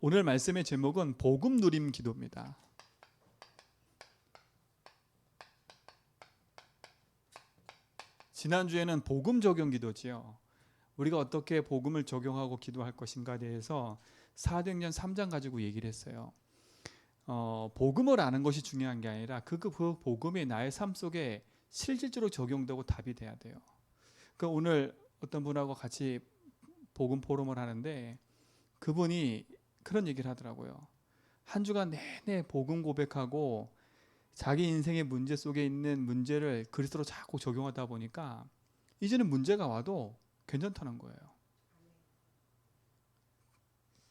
오늘 말씀의 제목은 복음 누림 기도입니다. 지난주에는 복음 적용 기도지요. 우리가 어떻게 복음을 적용하고 기도할 것인가에 대해서 사도행전 3장 가지고 얘기를 했어요. 복음을 아는 것이 중요한 게 아니라 그 복음이 나의 삶 속에 실질적으로 적용되고 답이 돼야 돼요. 그 오늘 어떤 분하고 같이 복음 포럼을 하는데 그분이 그런 얘기를 하더라고요. 한 주간 내내 복음 고백하고 자기 인생의 문제 속에 있는 문제를 그리스도로 자꾸 적용하다 보니까 이제는 문제가 와도 괜찮다는 거예요.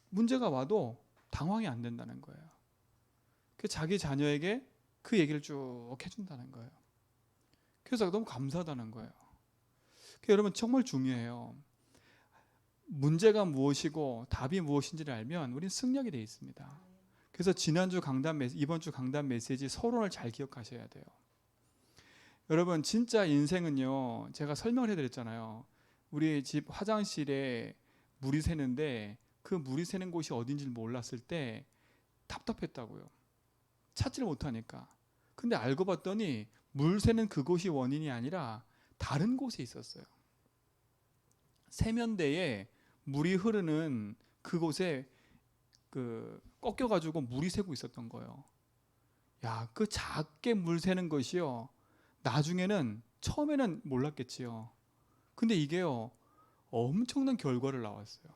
문제가 와도 당황이 안 된다는 거예요. 자기 자녀에게 그 얘기를 쭉 해준다는 거예요. 그래서 너무 감사하다는 거예요. 여러분 정말 중요해요. 문제가 무엇이고 답이 무엇인지를 알면 우리는 승리하게 되어 있습니다. 그래서 이번 주 강단 메시지 서론을 잘 기억하셔야 돼요. 여러분 진짜 인생은요, 제가 설명을 해드렸잖아요. 우리 집 화장실에 물이 새는데 그 물이 새는 곳이 어딘지 몰랐을 때 답답했다고요. 찾지를 못하니까. 근데 알고 봤더니 물 새는 그곳이 원인이 아니라 다른 곳에 있었어요. 세면대에 물이 흐르는 그곳에 꺾여가지고 물이 새고 있었던 거예요. 야, 그 작게 물 새는 것이요, 나중에는 처음에는 몰랐겠지요. 근데 이게요, 엄청난 결과를 나왔어요.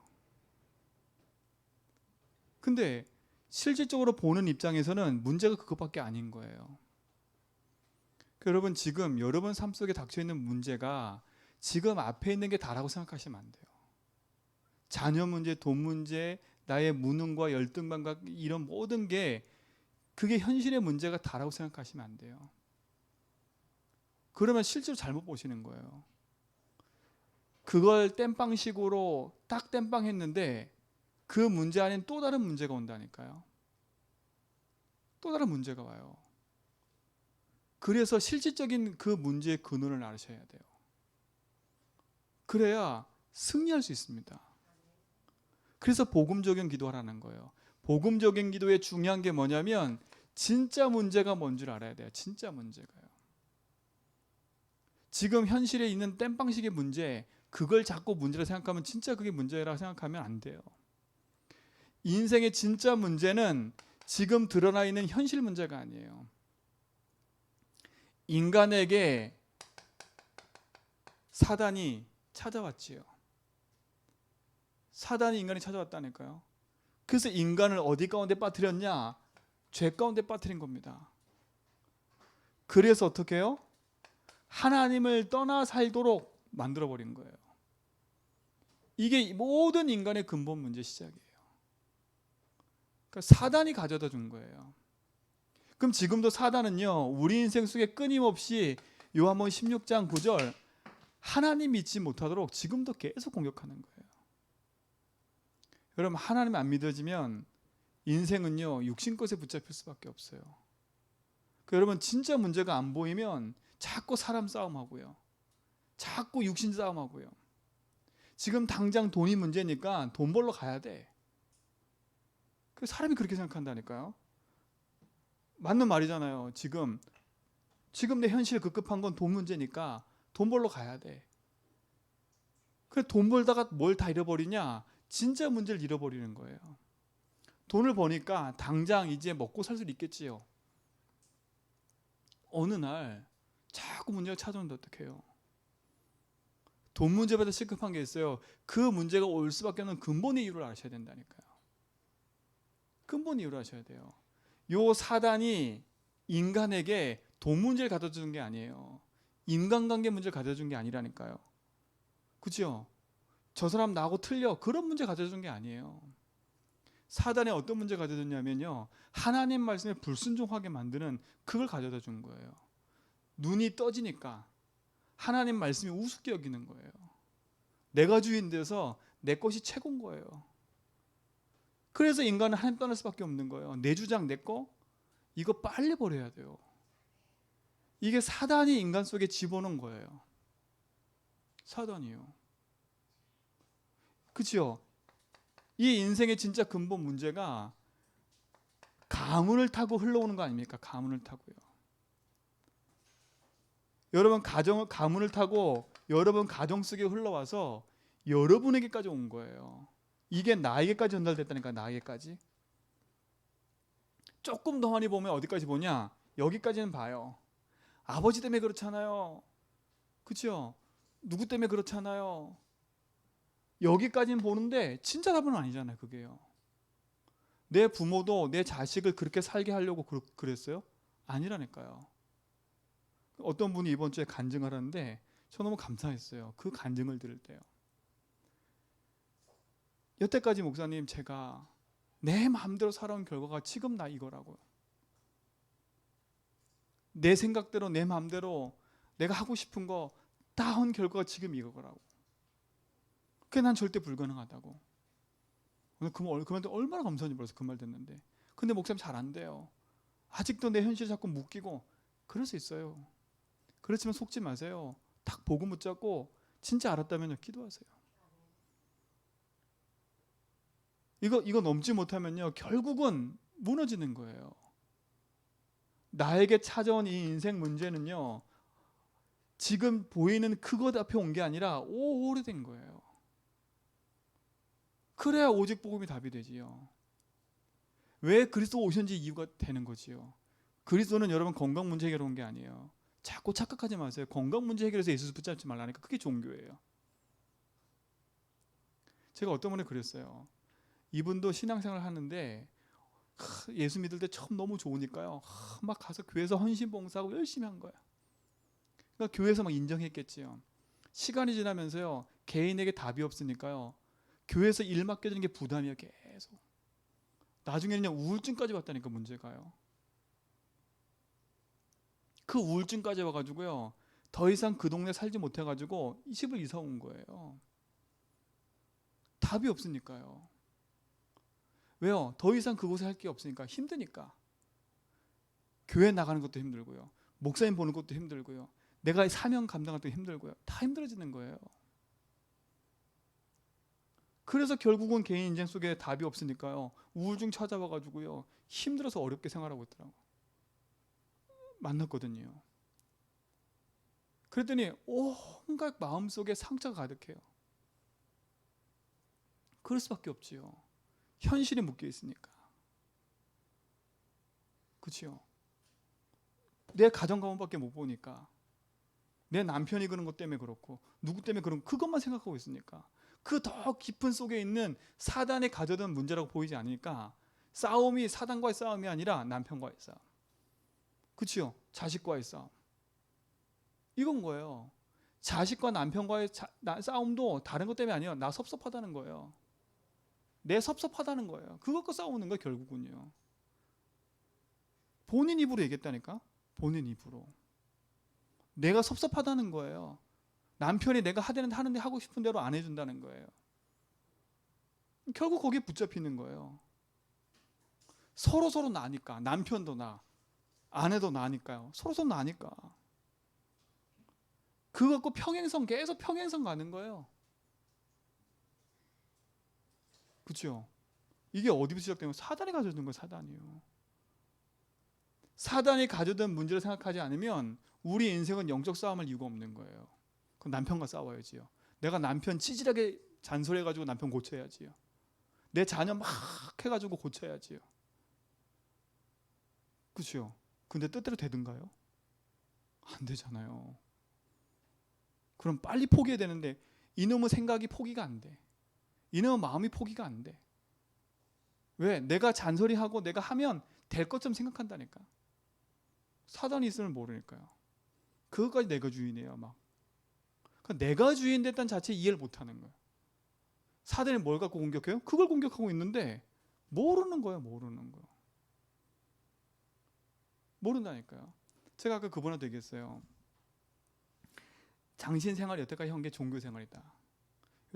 근데 실질적으로 보는 입장에서는 문제가 그것밖에 아닌 거예요. 여러분 지금 여러분 삶 속에 닥쳐 있는 문제가 지금 앞에 있는 게 다라고 생각하시면 안 돼요. 자녀 문제, 돈 문제, 나의 무능과 열등감과 이런 모든 게 그게 현실의 문제가 다라고 생각하시면 안 돼요. 그러면 실제로 잘못 보시는 거예요. 그걸 땜빵식으로 딱 땜빵했는데 그 문제 안엔 또 다른 문제가 온다니까요. 또 다른 문제가 와요. 그래서 실질적인 그 문제의 근원을 아셔야 돼요. 그래야 승리할 수 있습니다. 그래서 복음 적용 기도하라는 거예요. 복음 적용 기도의 중요한 게 뭐냐면 진짜 문제가 뭔 줄 알아야 돼요. 진짜 문제가요. 지금 현실에 있는 땜빵식의 문제, 그걸 자꾸 문제라 생각하면 진짜 그게 문제라 생각하면 안 돼요. 인생의 진짜 문제는 지금 드러나 있는 현실 문제가 아니에요. 인간에게 사단이 찾아왔지요. 사단이 인간이 찾아왔다니까요. 그래서 인간을 어디 가운데 빠뜨렸냐? 죄 가운데 빠뜨린 겁니다. 그래서 어떻게 해요? 하나님을 떠나 살도록 만들어버린 거예요. 이게 모든 인간의 근본 문제 시작이에요. 그러니까 사단이 가져다 준 거예요. 그럼 지금도 사단은요, 우리 인생 속에 끊임없이 요한복음 16장 9절 하나님 믿지 못하도록 지금도 계속 공격하는 거예요. 여러분 하나님 안 믿어지면 인생은요 육신 것에 붙잡힐 수밖에 없어요. 여러분 진짜 문제가 안 보이면 자꾸 사람 싸움하고요, 자꾸 육신 싸움하고요. 지금 당장 돈이 문제니까 돈 벌러 가야 돼. 사람이 그렇게 생각한다니까요. 맞는 말이잖아요. 지금 내 현실 급급한 건 돈 문제니까 돈 벌러 가야 돼. 그래 돈 벌다가 뭘 다 잃어버리냐? 진짜 문제를 잃어버리는 거예요. 돈을 버니까 당장 이제 먹고 살 수 있겠지요. 어느 날 자꾸 문제가 찾아오는데 어떡해요? 돈 문제보다 시급한 게 있어요. 그 문제가 올 수밖에 없는 근본의 이유를 아셔야 된다니까요. 근본 이유를 아셔야 돼요. 요 사단이 인간에게 돈 문제를 가져다 준 게 아니에요. 인간관계 문제를 가져다 준 게 아니라니까요. 그렇죠? 저 사람 나하고 틀려, 그런 문제 가져다 준 게 아니에요. 사단이 어떤 문제 가져다 줬냐면요, 하나님 말씀에 불순종하게 만드는 그걸 가져다 준 거예요. 눈이 떠지니까 하나님 말씀이 우습게 여기는 거예요. 내가 주인 돼서 내 것이 최고인 거예요. 그래서 인간은 하나님 떠날 수밖에 없는 거예요. 내 주장 내 거? 이거 빨리 버려야 돼요. 이게 사단이 인간 속에 집어넣은 거예요. 사단이요. 그렇죠? 이 인생의 진짜 근본 문제가 가문을 타고 흘러오는 거 아닙니까? 가문을 타고요. 여러분 가문을 타고 여러분 가정 속에 흘러와서 여러분에게까지 온 거예요. 이게 나에게까지 전달됐다니까. 나에게까지. 조금 더 많이 보면 어디까지 보냐? 여기까지는 봐요. 아버지 때문에 그렇잖아요. 그렇죠? 누구 때문에 그렇잖아요. 여기까지는 보는데 진짜 답은 아니잖아요. 그게요. 내 부모도 내 자식을 그렇게 살게 하려고 그랬어요? 아니라니까요. 어떤 분이 이번 주에 간증을 하는데 저 너무 감사했어요. 그 간증을 들을 때요. 여태까지 목사님, 제가 내 마음대로 살아온 결과가 지금 나 이거라고요. 내 생각대로 내 마음대로 내가 하고 싶은 거 다 한 결과가 지금 이거라고. 그게 난 절대 불가능하다고. 그만데 얼마나 감사한지 몰라서 그 말 듣는데. 근데 목사님 잘 안 돼요. 아직도 내 현실이 자꾸 묶이고. 그럴 수 있어요. 그렇지만 속지 마세요. 딱 복음 붙잡고 진짜 알았다면요, 기도하세요. 이거 넘지 못하면요, 결국은 무너지는 거예요. 나에게 찾아온 이 인생 문제는요, 지금 보이는 그것 앞에 온 게 아니라 오래된 거예요. 그래야 오직 복음이 답이 되지요. 왜 그리스도 오셨는지 이유가 되는 거지요. 그리스도는 여러분 건강 문제 해결 온 게 아니에요. 자꾸 착각하지 마세요. 건강 문제 해결해서 예수 붙잡지 말라니까. 그게 종교예요. 제가 어떤 분이 그랬어요. 이분도 신앙생활 하는데 예수 믿을 때 처음 너무 좋으니까요, 막 가서 교회에서 헌신봉사하고 열심히 한 거야. 그러니까 교회에서 막 인정했겠지요. 시간이 지나면서요, 개인에게 답이 없으니까요, 교회에서 일 맡겨지는 게 부담이야. 계속. 나중에는 우울증까지 왔다니까. 문제가요. 그 우울증까지 와가지고요, 더 이상 그 동네 살지 못해가지고 이 집을 이사 온 거예요. 답이 없으니까요. 왜요? 더 이상 그곳에 할 게 없으니까. 힘드니까. 교회 나가는 것도 힘들고요, 목사님 보는 것도 힘들고요, 내가 사명 감당할 때도 힘들고요. 다 힘들어지는 거예요. 그래서 결국은 개인 인생 속에 답이 없으니까요, 우울증 찾아와가지고요, 힘들어서 어렵게 생활하고 있더라고. 만났거든요. 그랬더니 온갖 마음속에 상처가 가득해요. 그럴 수밖에 없지요. 현실이 묶여 있으니까. 그렇죠? 내 가정 가문밖에 못 보니까, 내 남편이 그런 것 때문에 그렇고 누구 때문에 그런, 그것만 생각하고 있으니까, 그 더 깊은 속에 있는 사단이 가져던 문제라고 보이지 않으니까, 싸움이 사단과의 싸움이 아니라 남편과의 싸움, 그렇죠? 자식과의 싸움, 이건 거예요. 자식과 남편과의 싸움도 다른 것 때문에 아니에요. 나 섭섭하다는 거예요. 내 섭섭하다는 거예요. 그것과 싸우는 거예요, 결국은요. 본인 입으로 얘기했다니까. 본인 입으로. 내가 섭섭하다는 거예요. 남편이 내가 하는데 하고 싶은 대로 안 해준다는 거예요. 결국 거기에 붙잡히는 거예요. 서로 나니까. 남편도 나, 아내도 나니까요. 서로 나니까. 그거 갖고 계속 평행선 가는 거예요. 그렇죠? 이게 어디부터 시작되면 사단이 가져든 거예요. 사단이요. 사단이 가져든 문제를 생각하지 않으면 우리 인생은 영적 싸움할 이유가 없는 거예요. 그럼 남편과 싸워야지요. 내가 남편 찌질하게 잔소리해가지고 남편 고쳐야지요. 내 자녀 막 해가지고 고쳐야지요. 그렇죠? 근데 뜻대로 되든가요? 안 되잖아요. 그럼 빨리 포기해야 되는데 이놈의 생각이 포기가 안 돼. 이놈의 마음이 포기가 안 돼. 왜? 내가 잔소리하고 내가 하면 될 것처럼 생각한다니까. 사단이 있음을 모르니까요. 그것까지 내가 주인이에요. 막. 그러니까 내가 주인 됐다는 자체 이해를 못하는 거예요. 사단이 뭘 갖고 공격해요? 그걸 공격하고 있는데 모르는 거예요. 모른다니까요. 제가 아까 그분한테 얘기했어요. 당신 생활이 여태까지 한 게 종교 생활이다.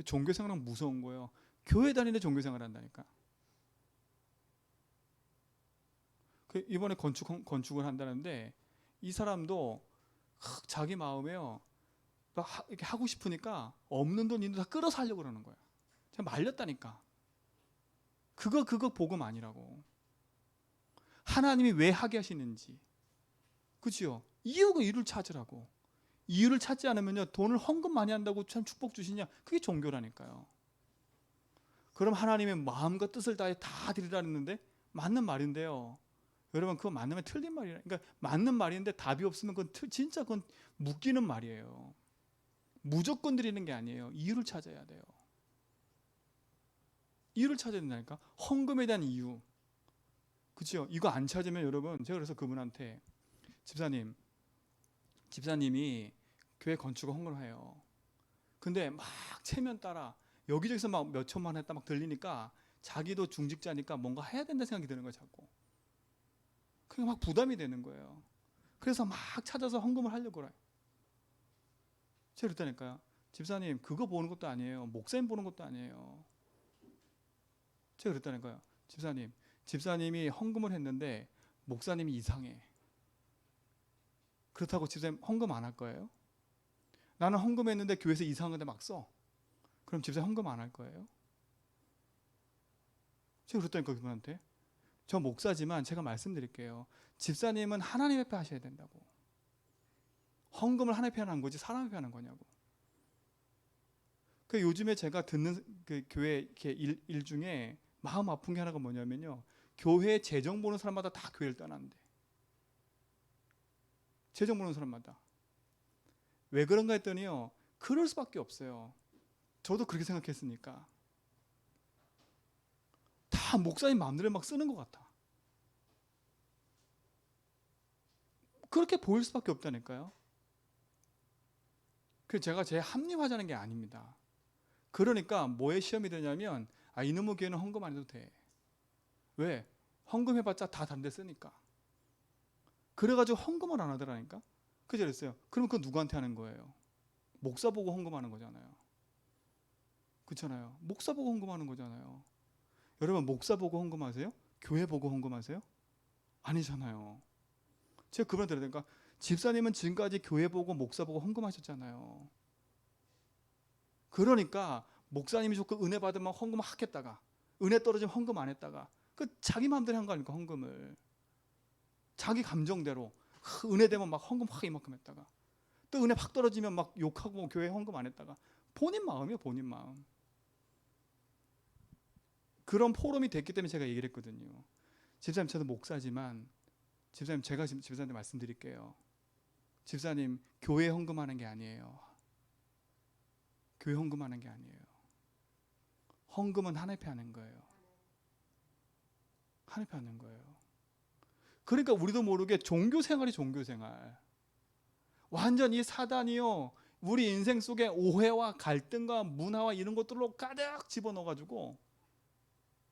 종교 생활은 무서운 거예요. 교회 다니는데 종교 생활 한다니까. 이번에 건축을 한다는데 이 사람도 자기 마음에요, 이렇게 하고 싶으니까 없는 돈 있는 돈 다 끌어서 하려고 그러는 거예요. 제가 말렸다니까. 그거 복음 아니라고. 하나님이 왜 하게 하시는지, 그렇죠? 이유를 찾으라고. 이유를 찾지 않으면요, 돈을 헌금 많이 한다고 참 축복 주시냐? 그게 종교라니까요. 그럼 하나님의 마음과 뜻을 다해 다 드리라 했는데 맞는 말인데요. 여러분, 그거 맞는 말 틀린 말이라. 그러니까 맞는 말인데 답이 없으면 진짜 그건 묶이는 말이에요. 무조건 드리는 게 아니에요. 이유를 찾아야 돼요. 이유를 찾아야 된다니까. 헌금에 대한 이유. 그렇죠? 이거 안 찾으면 여러분, 제가 그래서 그분한테 집사님이 교회 건축을 헌금을 해요. 근데 막 체면 따라 여기저기서 막 몇 천만 했다 막 들리니까 자기도 중직자니까 뭔가 해야 된다 생각이 드는 거예요, 자꾸. 그게 막 부담이 되는 거예요. 그래서 막 찾아서 헌금을 하려고 그래요. 제가 그랬다니까요. 집사님, 그거 보는 것도 아니에요. 목사님 보는 것도 아니에요. 제가 그랬다니까요. 집사님이 헌금을 했는데 목사님이 이상해. 그렇다고 집사님 헌금 안 할 거예요? 나는 헌금했는데 교회에서 이상한 건데 막 써. 그럼 집사님 헌금 안 할 거예요? 제가 그랬다니까 그분한테. 저 목사지만 제가 말씀드릴게요. 집사님은 하나님 앞에 하셔야 된다고. 헌금을 하나님 앞에 하는 거지 사람 앞에 하는 거냐고. 그 요즘에 제가 듣는 그 교회 이렇게 일 중에 마음 아픈 게 하나가 뭐냐면요. 교회 재정 보는 사람마다 다 교회를 떠난대. 재정 보는 사람마다. 왜 그런가 했더니요. 그럴 수밖에 없어요. 저도 그렇게 생각했으니까. 다 목사님 마음대로 막 쓰는 것 같아. 그렇게 보일 수밖에 없다니까요. 그래서 제가 제 합리화하자는 게 아닙니다. 그러니까 뭐에 시험이 되냐면 이놈의 교회는 헌금 안 해도 돼. 왜? 헌금해봤자 다 다른 데 쓰니까. 그래가지고 헌금을 안 하더라니까. 그죠? 그랬어요. 그럼 그건 누구한테 하는 거예요? 목사 보고 헌금하는 거잖아요. 그렇잖아요. 목사 보고 헌금하는 거잖아요. 여러분, 목사 보고 헌금하세요? 교회 보고 헌금하세요? 아니잖아요. 제가 그분한테 그러니까 집사님은 지금까지 교회 보고 목사 보고 헌금하셨잖아요. 그러니까 목사님이 좋고 은혜 받으면 헌금 하겠다가 은혜 떨어지면 헌금 안 했다가 그 자기 마음대로 한 거 아닙니까? 헌금을 자기 감정대로 은혜 되면 막 헌금 확 이만큼 했다가 또 은혜 확 떨어지면 막 욕하고 교회 헌금 안 했다가 본인 마음이에요. 본인 마음. 그런 포럼이 됐기 때문에 제가 얘기를 했거든요. 집사님, 저도 목사지만 집사님, 제가 집사님한테 말씀드릴게요. 집사님, 교회 헌금하는 게 아니에요. 교회 헌금하는 게 아니에요. 헌금은 하나님 앞에 하는 거예요. 하나님 앞에 하는 거예요. 그러니까 우리도 모르게 종교생활이 종교생활. 완전 히 사단이요. 우리 인생 속에 오해와 갈등과 문화와 이런 것들로 가득 집어넣어가지고,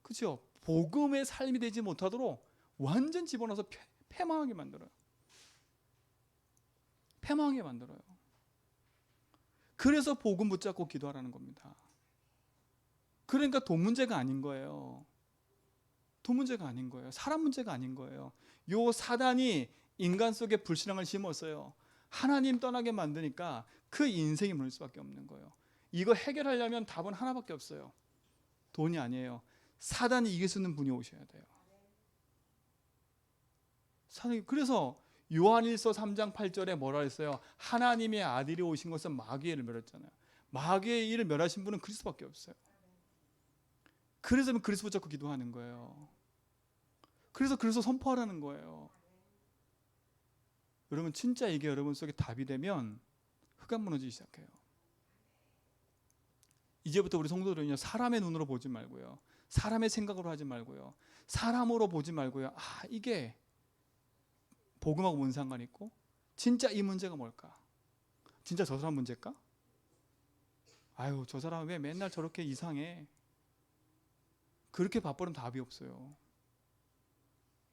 그렇죠? 복음의 삶이 되지 못하도록 완전 집어넣어서 패망하게 만들어요. 패망하게 만들어요. 그래서 복음 붙잡고 기도하라는 겁니다. 그러니까 돈 문제가 아닌 거예요. 돈 문제가 아닌 거예요. 사람 문제가 아닌 거예요. 요 사단이 인간 속에 불신앙을 심었어요. 하나님 떠나게 만드니까 그 인생이 무너질 수밖에 없는 거예요. 이거 해결하려면 답은 하나밖에 없어요. 돈이 아니에요. 사단이 이길 수 있는 분이 오셔야 돼요. 그래서 요한일서 3장 8절에 뭐라 했어요? 하나님의 아들이 오신 것은 마귀의 일을 멸했잖아요. 마귀의 일을 멸하신 분은 그리스도밖에 없어요. 그래서 그리스도 붙잡고 기도하는 거예요. 그래서 선포하라는 거예요. 여러분, 진짜 이게 여러분 속에 답이 되면 흑암 무너지기 시작해요. 이제부터 우리 성도들은요, 사람의 눈으로 보지 말고요, 사람의 생각으로 하지 말고요, 사람으로 보지 말고요. 이게 복음하고 뭔 상관이 있고, 진짜 이 문제가 뭘까? 진짜 저 사람 문제일까? 아유, 저 사람 왜 맨날 저렇게 이상해? 그렇게 바쁘면 답이 없어요.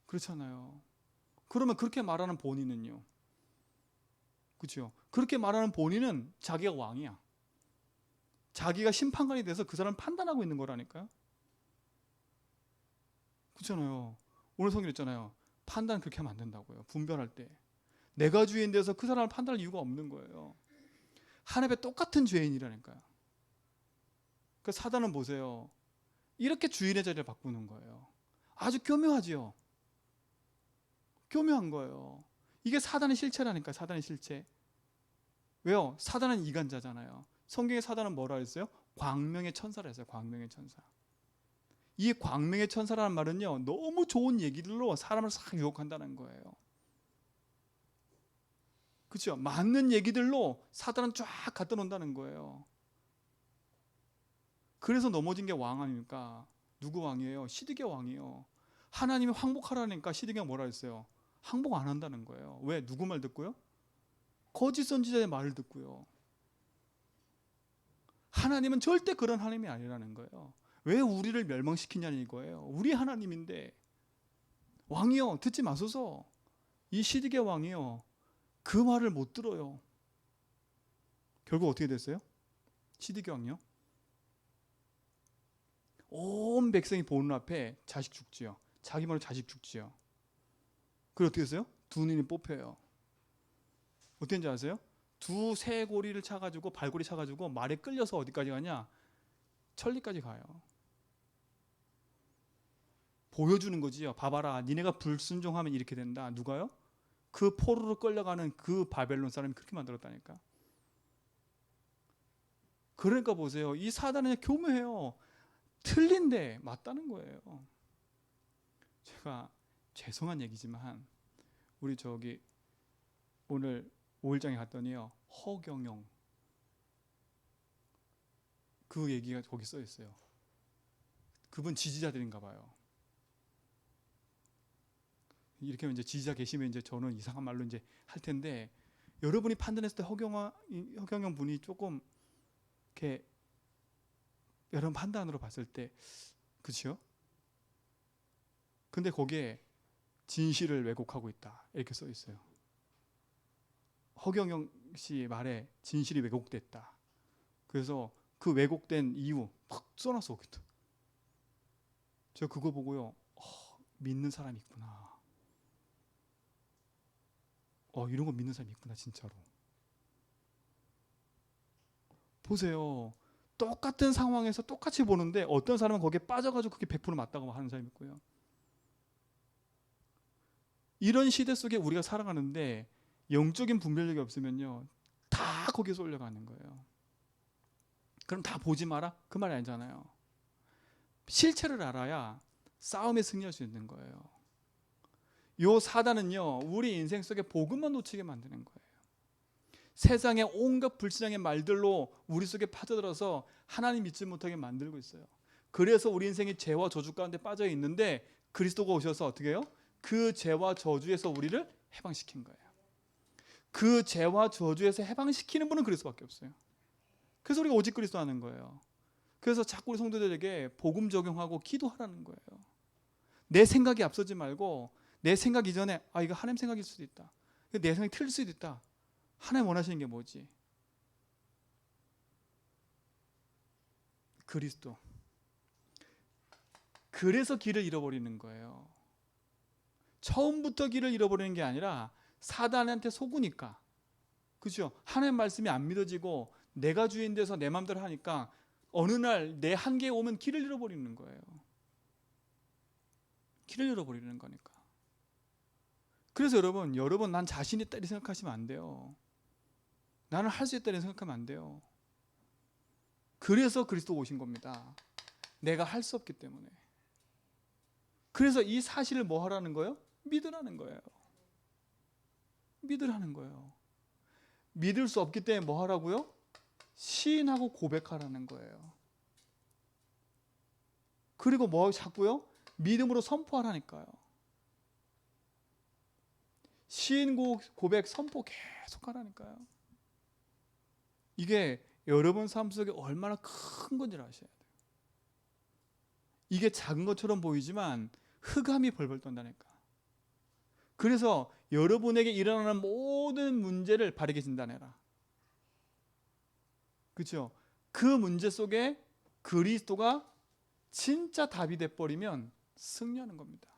그렇잖아요. 그러면 그렇게 말하는 본인은요? 그렇죠? 그렇게 말하는 본인은 자기가 왕이야. 자기가 심판관이 돼서 그 사람을 판단하고 있는 거라니까요. 그렇잖아요. 오늘 성경 했잖아요. 판단 그렇게 하면 안 된다고요. 분별할 때. 내가 주인 돼서 그 사람을 판단할 이유가 없는 거예요. 하나님의 똑같은 죄인이라니까요. 그 사단은 보세요. 이렇게 주인의 자리를 바꾸는 거예요. 아주 교묘하지요. 교묘한 거예요. 이게 사단의 실체라니까. 사단의 실체. 왜요? 사단은 이간자잖아요. 성경의 사단은 뭐라 했어요? 광명의 천사라 했어요. 광명의 천사. 이 광명의 천사라는 말은요, 너무 좋은 얘기들로 사람을 싹 유혹한다는 거예요. 그렇죠? 맞는 얘기들로 사단은 쫙 갖다 놓는다는 거예요. 그래서 넘어진 게 왕 아닙니까? 누구 왕이에요? 시드기야 왕이에요. 하나님이 항복하라니까 시드기가 뭐라 했어요? 항복 안 한다는 거예요. 왜? 누구 말 듣고요? 거짓 선지자의 말을 듣고요. 하나님은 절대 그런 하나님이 아니라는 거예요. 왜 우리를 멸망시키냐는 이거예요. 우리 하나님인데 왕이요 듣지 마소서. 이 시드기야 왕이요 그 말을 못 들어요. 결국 어떻게 됐어요? 시드기야 왕이요 온 백성이 보는 앞에 자식 죽지요. 자기 말로 자식 죽지요. 그리고 어떻게 했어요? 두 눈이 뽑혀요. 어떻게 했는지 아세요? 두 쇠고리를 차가지고 발고리 차가지고 말에 끌려서 어디까지 가냐? 천리까지 가요. 보여주는 거지요. 봐봐라, 니네가 불순종하면 이렇게 된다. 누가요? 그 포로로 끌려가는 그 바벨론 사람이 그렇게 만들었다니까. 그러니까 보세요. 이 사단은 교묘해요. 틀린데 맞다는 거예요. 제가 죄송한 얘기지만 우리 저기 오늘 5일장에 갔더니요, 허경영 그 얘기가 거기 써 있어요. 그분 지지자들인가 봐요. 이렇게 하면 이제 지지자 계시면 이제 저는 이상한 말로 이제 할 텐데, 여러분이 판단했을 때 허경영 분이 조금 이렇게 여러분 판단으로 봤을 때 그렇죠? 근데 거기에 진실을 왜곡하고 있다 이렇게 써 있어요. 허경영 씨 말에 진실이 왜곡됐다. 그래서 그 왜곡된 이유 팍 써놨어. 제가 그거 보고요, 믿는 사람이 있구나. 이런 거 믿는 사람이 있구나 진짜로. 보세요. 똑같은 상황에서 똑같이 보는데 어떤 사람은 거기에 빠져가지고 그게 100% 맞다고 하는 사람이 있고요. 이런 시대 속에 우리가 살아가는데 영적인 분별력이 없으면요, 다 거기에 쏠려가는 거예요. 그럼 다 보지 마라? 그 말이 아니잖아요. 실체를 알아야 싸움에 승리할 수 있는 거예요. 요 사단은요, 우리 인생 속에 복음만 놓치게 만드는 거예요. 세상의 온갖 불신앙의 말들로 우리 속에 빠져들어서 하나님 믿지 못하게 만들고 있어요. 그래서 우리 인생이 죄와 저주 가운데 빠져 있는데 그리스도가 오셔서 어떻게 해요? 그 죄와 저주에서 우리를 해방시킨 거예요. 그 죄와 저주에서 해방시키는 분은 그리스도밖에 없어요. 그래서 우리가 오직 그리스도 하는 거예요. 그래서 자꾸 우리 성도들에게 복음 적용하고 기도하라는 거예요. 내 생각이 앞서지 말고 내 생각 이전에 이거 하나님 생각일 수도 있다. 내 생각이 틀릴 수도 있다. 하나님 원하시는 게 뭐지? 그리스도. 그래서 길을 잃어버리는 거예요. 처음부터 길을 잃어버리는 게 아니라 사단한테 속으니까. 그죠? 하나님 말씀이 안 믿어지고 내가 주인 돼서 내 마음대로 하니까 어느 날 내 한계에 오면 길을 잃어버리는 거예요. 길을 잃어버리는 거니까. 그래서 여러분 난 자신이 있다 이렇게 생각하시면 안 돼요. 나는 할 수 있다 이렇게 생각하면 안 돼요. 그래서 그리스도 오신 겁니다. 내가 할 수 없기 때문에. 그래서 이 사실을 뭐 하라는 거예요? 믿으라는 거예요. 믿으라는 거예요. 믿을 수 없기 때문에 뭐 하라고요? 시인하고 고백하라는 거예요. 그리고 뭐 자꾸요? 믿음으로 선포하라니까요. 시인 고백 선포 계속 하라니까요. 이게 여러분 삶 속에 얼마나 큰 건지 아셔야 돼요. 이게 작은 것처럼 보이지만 흑암이 벌벌 떤다니까. 그래서 여러분에게 일어나는 모든 문제를 바르게 진단해라. 그렇죠? 그 문제 속에 그리스도가 진짜 답이 돼버리면 승리하는 겁니다.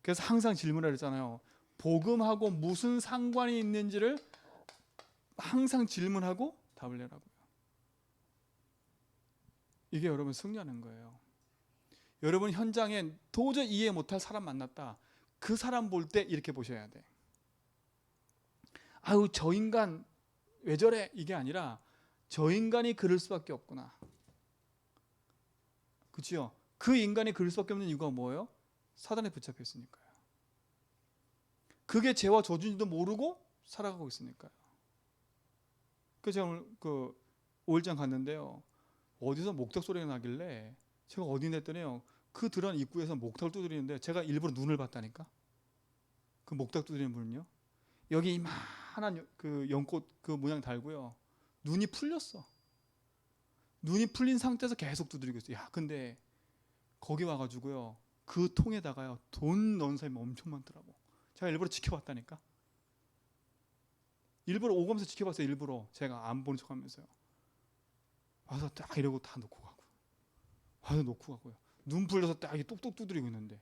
그래서 항상 질문을 했잖아요. 복음하고 무슨 상관이 있는지를 항상 질문하고 답을 내라고요. 이게 여러분 승리하는 거예요. 여러분 현장에 도저히 이해 못할 사람 만났다. 그 사람 볼 때 이렇게 보셔야 돼. 아유 저 인간 왜 저래? 이게 아니라 저 인간이 그럴 수밖에 없구나. 그렇죠? 그 인간이 그럴 수밖에 없는 이유가 뭐예요? 사단에 붙잡혀 있으니까요. 그게 죄와 저주인지도 모르고 살아가고 있으니까요. 그래서 제가 오늘 그 5일장 갔는데요. 어디서 목탁 소리가 나길래 제가 어디 냈더니요. 그 들어간 입구에서 목탁을 두드리는데 제가 일부러 눈을 봤다니까. 그 목탁 두드리는 분은요. 여기 이만한 그 연꽃 그 모양 달고요. 눈이 풀렸어. 눈이 풀린 상태에서 계속 두드리고 있어요. 야, 근데 거기 와가지고요. 그 통에다가요. 돈 넣은 사람이 엄청 많더라고. 제가 일부러 지켜봤다니까. 일부러 오가면서 지켜봤어요. 일부러 제가 안 보는 척하면서요. 와서 딱 이러고 다 놓고 가고. 와서 놓고 가고요. 눈 풀려서 딱 이렇게 똑똑 두드리고 있는데.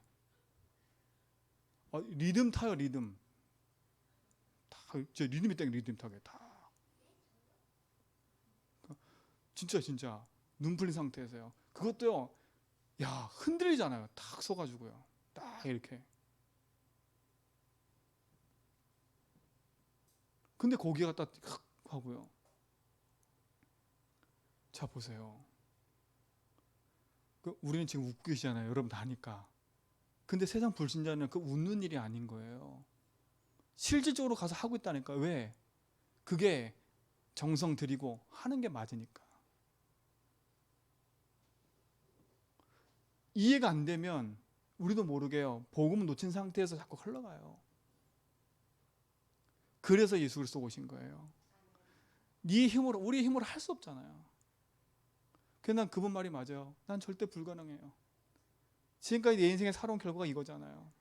리듬 타요. 리듬. 제 리듬이 땡 리듬 타게 다. 진짜 눈 풀린 상태에서요. 그것도요. 야 흔들리잖아요. 딱 서가지고요. 딱 이렇게. 근데 거기 갖다 탁 하고요. 자 보세요. 우리는 지금 웃고 계시잖아요. 여러분 다 아니까. 근데 세상 불신자는 그 웃는 일이 아닌 거예요. 실질적으로 가서 하고 있다니까. 왜? 그게 정성 들이고 하는 게 맞으니까. 이해가 안 되면 우리도 모르게요. 복음 놓친 상태에서 자꾸 흘러가요. 그래서 예수 그리스도 오신 거예요. 네 힘으로 우리의 힘으로 할 수 없잖아요. 그래서 난 그분 말이 맞아요. 난 절대 불가능해요. 지금까지 내 인생에 살아온 결과가 이거잖아요.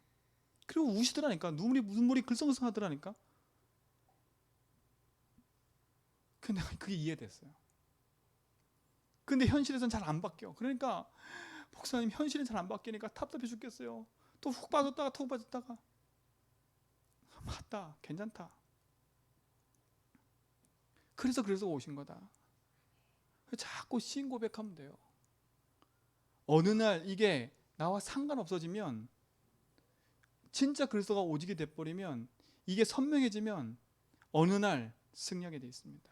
그리고 우시더라니까. 눈물이 글썽글썽하더라니까. 근데 그게 이해됐어요. 근데 현실에서는 잘 안 바뀌어. 그러니까 목사님 현실은 잘 안 바뀌니까 답답해 죽겠어요. 또 훅 빠졌다가 툭 빠졌다가 맞다 괜찮다. 그래서 오신 거다. 자꾸 신 고백하면 돼요. 어느 날 이게 나와 상관없어지면 진짜 그리스도가 오직이 돼버리면 이게 선명해지면 어느 날 승리하게 돼 있습니다.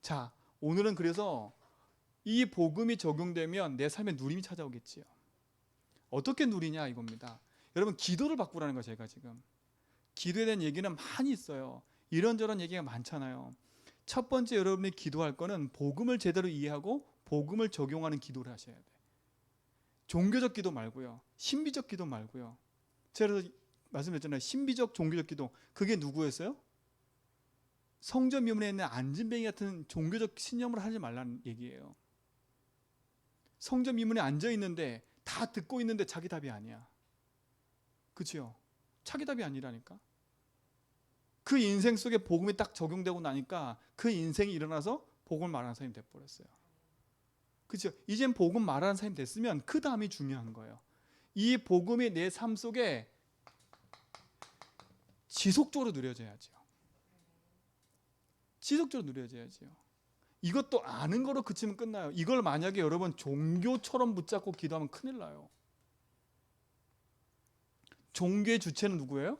자 오늘은 그래서 이 복음이 적용되면 내 삶에 누림이 찾아오겠지요. 어떻게 누리냐 이겁니다. 여러분 기도를 바꾸라는 거예요. 제가 지금 기도에 대한 얘기는 많이 있어요. 이런저런 얘기가 많잖아요. 첫 번째 여러분이 기도할 거는 복음을 제대로 이해하고 복음을 적용하는 기도를 하셔야 돼요. 종교적 기도 말고요. 신비적 기도 말고요. 제가 그래서 말씀드렸잖아요. 신비적 종교적 기도 그게 누구였어요? 성전 미문에 있는 안진뱅이 같은 종교적 신념을 하지 말라는 얘기예요. 성전 미문에 앉아 있는데 다 듣고 있는데 자기 답이 아니야. 그렇죠? 자기 답이 아니라니까. 그 인생 속에 복음이 딱 적용되고 나니까 그 인생이 일어나서 복음을 말하는 사람이 돼버렸어요. 그렇죠? 이젠 복음 말하는 사람이 됐으면 그 다음이 중요한 거예요. 이 복음이 내 삶 속에 지속적으로 누려져야죠. 지속적으로 누려져야죠. 이것도 아는 거로 그치면 끝나요. 이걸 만약에 여러분 종교처럼 붙잡고 기도하면 큰일 나요. 종교의 주체는 누구예요?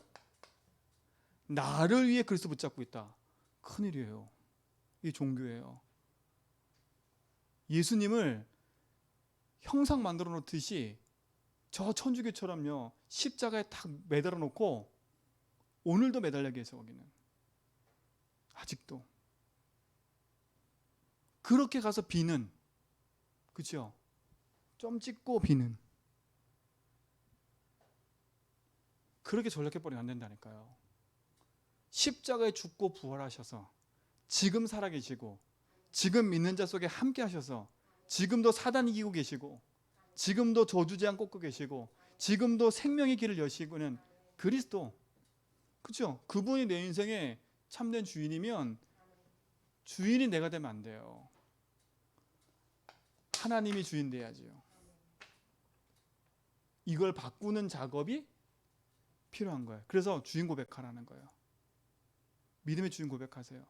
나를 위해 그리스도 붙잡고 있다. 큰일이에요. 이게 종교예요. 예수님을 형상 만들어 놓듯이 저 천주교처럼요 십자가에 탁 매달아 놓고 오늘도 매달려 계세요. 거기는 아직도 그렇게 가서 비는 그렇죠? 점 찍고 비는 그렇게 전락해버리면 안 된다니까요. 십자가에 죽고 부활하셔서 지금 살아계시고 지금 믿는 자 속에 함께 하셔서 지금도 사단 이기고 계시고 지금도 저주제한 꽂고 계시고 지금도 생명의 길을 여시고는 그리스도 그렇죠? 그분이 내 인생의 참된 주인이면 주인이 내가 되면 안 돼요. 하나님이 주인 돼야지요. 이걸 바꾸는 작업이 필요한 거예요. 그래서 주인 고백하라는 거예요. 믿음의 주인 고백하세요.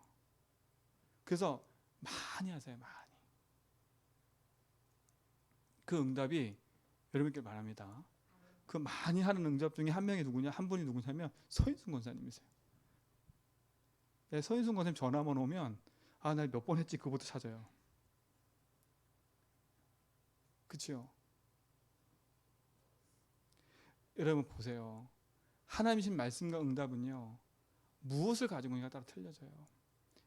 그래서 많이 하세요. 많이. 그 응답이 여러분께 말합니다. 그 많이 하는 응답 중에 한 명이 누구냐? 한 분이 누구냐면 서인순 권사님이세요. 네, 서인순 권사님 전화만 오면 나 몇 번 했지 그거부터 찾아요. 그렇죠? 여러분 보세요. 하나님이신 말씀과 응답은요. 무엇을 가지고 있느냐에 따라 틀려져요.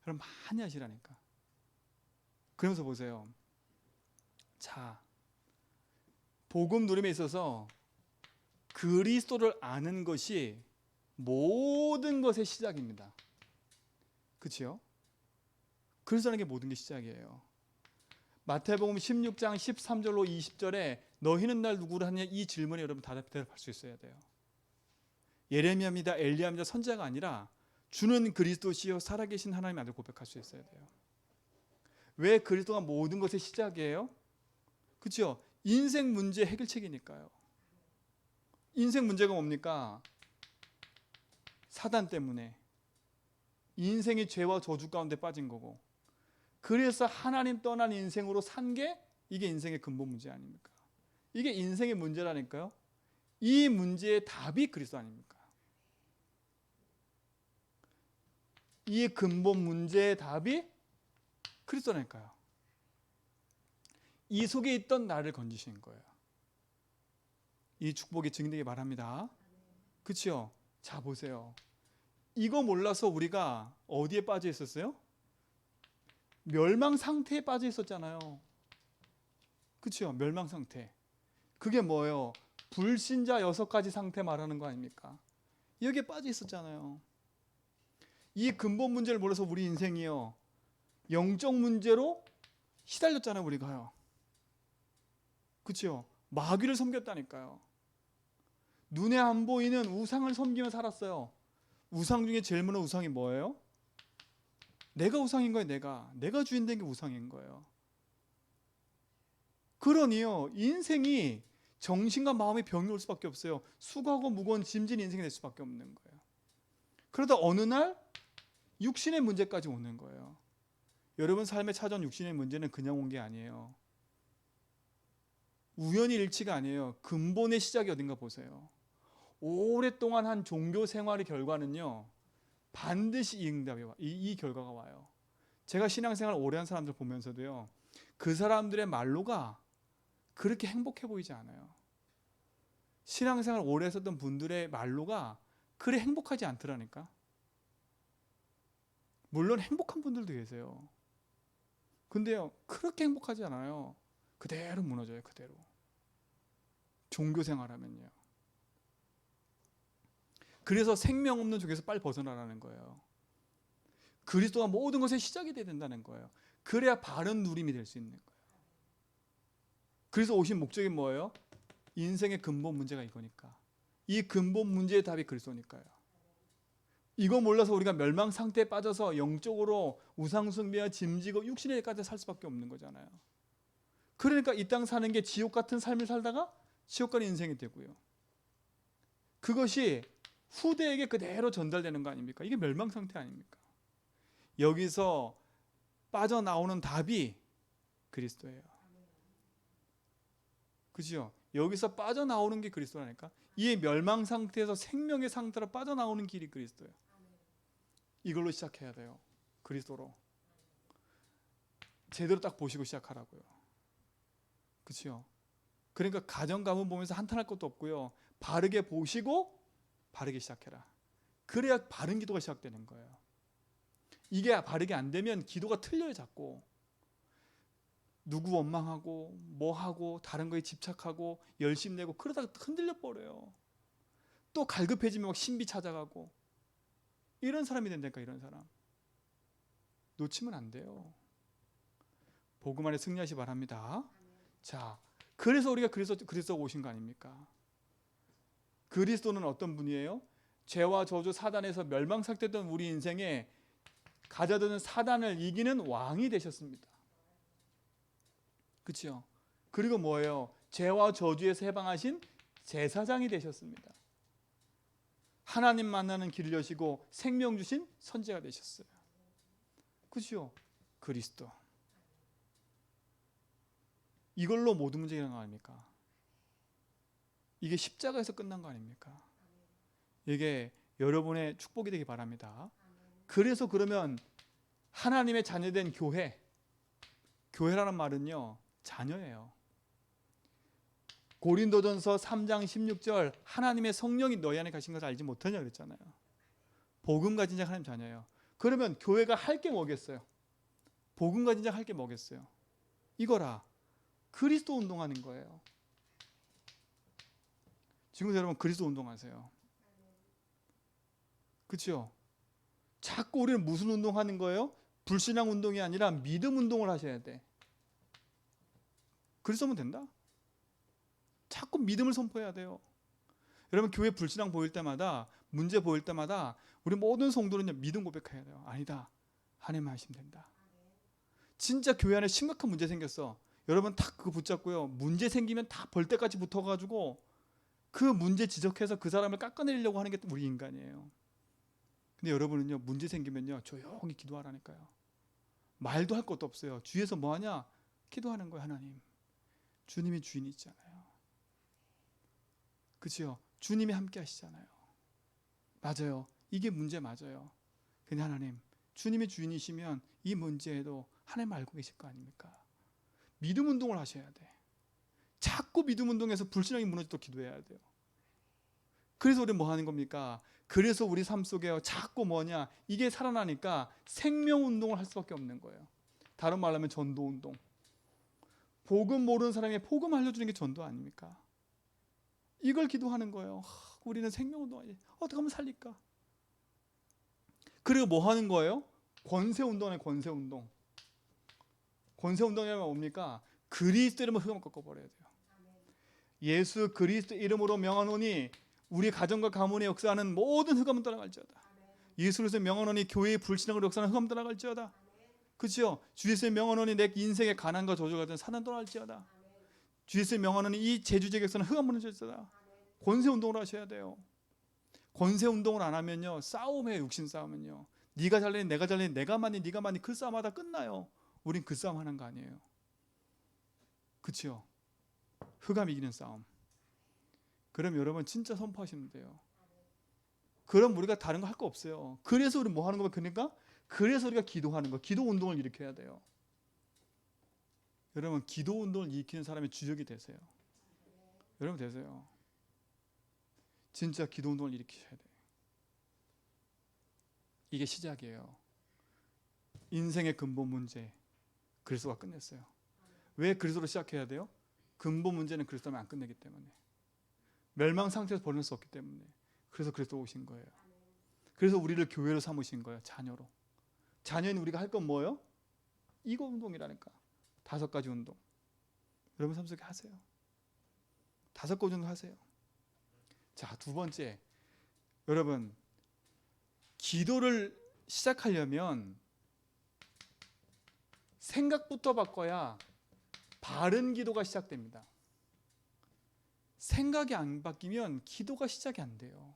여러분 많이 하시라니까. 그러면서 보세요. 자, 복음 누림에 있어서 그리스도를 아는 것이 모든 것의 시작입니다. 그렇죠? 그리스도라는 게 모든 게 시작이에요. 마태복음 16장 13절로 20절에 너희는 날 누구로 하냐 이 질문에 여러분 대답할 수 있어야 돼요. 예레미야입니다, 엘리야입니다, 선지자가 아니라 주는 그리스도시요 살아계신 하나님의 아들 고백할 수 있어야 돼요. 왜 그리스도가 모든 것의 시작이에요? 그렇죠? 인생 문제 해결책이니까요. 인생 문제가 뭡니까? 사단 때문에 인생이 죄와 저주 가운데 빠진 거고, 그래서 하나님 떠난 인생으로 산 게 이게 인생의 근본 문제 아닙니까? 이게 인생의 문제라니까요. 이 문제의 답이 그리스도 아닙니까? 이 근본 문제의 답이 그리스도라니까요. 이 속에 있던 나를 건지신 거예요. 이 축복이 증인되게 말합니다. 그렇죠? 자 보세요. 이거 몰라서 우리가 어디에 빠져 있었어요? 멸망 상태에 빠져 있었잖아요. 그렇죠? 멸망 상태. 그게 뭐예요? 불신자 6가지 상태 말하는 거 아닙니까? 여기에 빠져 있었잖아요. 이 근본 문제를 몰라서 우리 인생이요, 영적 문제로 시달렸잖아요. 우리가요. 그렇죠? 마귀를 섬겼다니까요. 눈에 안 보이는 우상을 섬기며 살았어요. 우상 중에 제일 많은 우상이 뭐예요? 내가 우상인 거예요. 내가 주인 된 게 우상인 거예요. 그러니요, 인생이 정신과 마음의 병이 올 수밖에 없어요. 수고하고 무거운 짐진 인생이 될 수밖에 없는 거예요. 그러다 어느 날 육신의 문제까지 오는 거예요. 여러분 삶에 찾아온 육신의 문제는 그냥 온 게 아니에요. 우연히 일치가 아니에요. 근본의 시작이 어딘가 보세요. 오랫동안 한 종교 생활의 결과는요, 반드시 이 결과가 와요. 제가 신앙생활 오래 한 사람들 보면서도요, 그 사람들의 말로가 그렇게 행복해 보이지 않아요. 신앙생활 오래 했었던 분들의 말로가 그래 행복하지 않더라니까. 물론 행복한 분들도 계세요. 근데요, 그렇게 행복하지 않아요. 그대로 무너져요. 그대로. 종교생활하면요. 그래서 생명 없는 쪽에서 빨리 벗어나라는 거예요. 그리스도가 모든 것의 시작이 돼야 된다는 거예요. 그래야 바른 누림이 될 수 있는 거예요. 그래서 오신 목적이 뭐예요? 인생의 근본 문제가 이거니까. 이 근본 문제의 답이 그리스도니까요. 이거 몰라서 우리가 멸망 상태에 빠져서 영적으로 우상숭배와 짐지고 육신의 일까지 살 수밖에 없는 거잖아요. 그러니까 이 땅 사는 게 지옥 같은 삶을 살다가 지옥 가는 인생이 되고요. 그것이 후대에게 그대로 전달되는 거 아닙니까? 이게 멸망 상태 아닙니까? 여기서 빠져나오는 답이 그리스도예요. 그죠? 여기서 빠져나오는 게 그리스도라니까. 이 멸망 상태에서 생명의 상태로 빠져나오는 길이 그리스도예요. 이걸로 시작해야 돼요. 그리스도로. 제대로 딱 보시고 시작하라고요. 그렇죠? 그러니까 가정 가문 보면서 한탄할 것도 없고요. 바르게 보시고 바르게 시작해라. 그래야 바른 기도가 시작되는 거예요. 이게 바르게 안 되면 기도가 틀려요. 자꾸. 누구 원망하고 뭐하고 다른 거에 집착하고 열심 내고 그러다가 흔들려 버려요. 또 갈급해지면 막 신비 찾아가고 이런 사람이 된다니까. 이런 사람 놓치면 안 돼요. 복음 안에 승리하시 바랍니다. 자, 그래서 우리가 그리스도가 오신 거 아닙니까? 그리스도는 어떤 분이에요? 죄와 저주 사단에서 멸망 상태던 우리 인생에 가져드는 사단을 이기는 왕이 되셨습니다. 그렇죠? 그리고 뭐예요? 죄와 저주에서 해방하신 제사장이 되셨습니다. 하나님 만나는 길을 여시고 생명 주신 선지자가 되셨어요. 그렇죠? 그리스도. 이걸로 모든 문제가 일어나는 거 아닙니까? 이게 십자가에서 끝난 거 아닙니까? 이게 여러분의 축복이 되기 바랍니다. 그래서 그러면 하나님의 자녀된 교회라는 말은요, 자녀예요. 고린도전서 3장 16절 하나님의 성령이 너희 안에 가신 것을 알지 못하냐 그랬잖아요. 복음 가진 자 하나님 자녀예요. 그러면 교회가 할 게 뭐겠어요? 복음 가진 자 할 게 뭐겠어요? 이거라. 그리스도 운동하는 거예요. 지금 여러분 그리스도 운동하세요. 그렇죠? 자꾸 우리는 무슨 운동하는 거예요? 불신앙 운동이 아니라 믿음 운동을 하셔야 돼. 그리스도면 된다. 자꾸 믿음을 선포해야 돼요. 여러분 교회 불신앙 보일 때마다, 문제 보일 때마다 우리 모든 성도는요, 믿음 고백해야 돼요. 아니다, 하나님 하시면 된다. 진짜 교회 안에 심각한 문제 생겼어. 여러분 딱 그거 붙잡고요, 문제 생기면 다 벌떼같이 붙어가지고 그 문제 지적해서 그 사람을 깎아내리려고 하는 게 우리 인간이에요. 근데 여러분은요, 문제 생기면요 조용히 기도하라니까요. 말도 할 것도 없어요. 주위에서 뭐하냐? 기도하는 거예요. 하나님, 주님이 주인이잖아요. 그렇죠? 주님이 함께 하시잖아요. 맞아요. 이게 문제 맞아요. 근데 하나님, 주님이 주인이시면 이 문제에도 하나님 알고 계실 거 아닙니까? 믿음 운동을 하셔야 돼. 자꾸 믿음 운동에서 불신앙이 무너지도록 기도해야 돼요. 그래서 우리 뭐 하는 겁니까? 그래서 우리 삶 속에 자꾸 뭐냐? 이게 살아나니까 생명 운동을 할 수밖에 없는 거예요. 다른 말로 하면 전도 운동. 복음 모르는 사람에게 복음 알려주는 게 전도 아닙니까? 이걸 기도하는 거예요. 우리는 생명 운동하지. 어떻게 하면 살릴까? 그리고 뭐 하는 거예요? 권세 운동에 권세 운동. 권세 운동이라면 뭡니까? 그리스도 이름으로 흑암을 꺾어버려야 돼요. 예수 그리스도 이름으로 명하노니 우리 가정과 가문의 역사하는 모든 흑암은 떠나갈지어다. 예수 그리스도 명하노니 교회의 불신앙으로 역사하는 흑암 떠나갈지어다. 그렇죠? 주 예수의 명하노니 내 인생의 가난과 저주 같은 사난 떠날지어다. 주 예수의 명하노니 이 제주제 역사는 흑암 무너질지어다. 권세 운동을 하셔야 돼요. 권세 운동을 안 하면요, 싸움이에요. 육신 싸움은요. 네가 잘내니 내가 잘내니 내가 많니 네가 많니 그 싸움하다 끝나요. 우린 그 싸움 하는 거 아니에요. 그렇죠? 흑암 이기는 싸움. 그럼 여러분 진짜 선포하시면 돼요. 그럼 우리가 다른 거 할 거 없어요. 그래서 우리 뭐 하는 거면 그러니까 그래서 우리가 기도하는 거, 기도 운동을 일으켜야 돼요. 여러분 기도 운동을 일으키는 사람의 주역이 되세요. 여러분 되세요. 진짜 기도 운동을 일으키셔야 돼요. 이게 시작이에요. 인생의 근본 문제 그리스도가 끝냈어요. 왜 그리스도로 시작해야 돼요? 근본 문제는 그리스도면 안 끝내기 때문에. 멸망 상태에서 버릴 수 없기 때문에. 그래서 그리스도 오신 거예요. 그래서 우리를 교회로 삼으신 거예요. 자녀로. 자녀인 우리가 할 건 뭐예요? 이거 운동이라니까. 5가지 운동. 여러분 삶 속에 하세요. 5가지 운동 하세요. 자, 2번째. 여러분 기도를 시작하려면 생각부터 바꿔야 바른 기도가 시작됩니다. 생각이 안 바뀌면 기도가 시작이 안 돼요.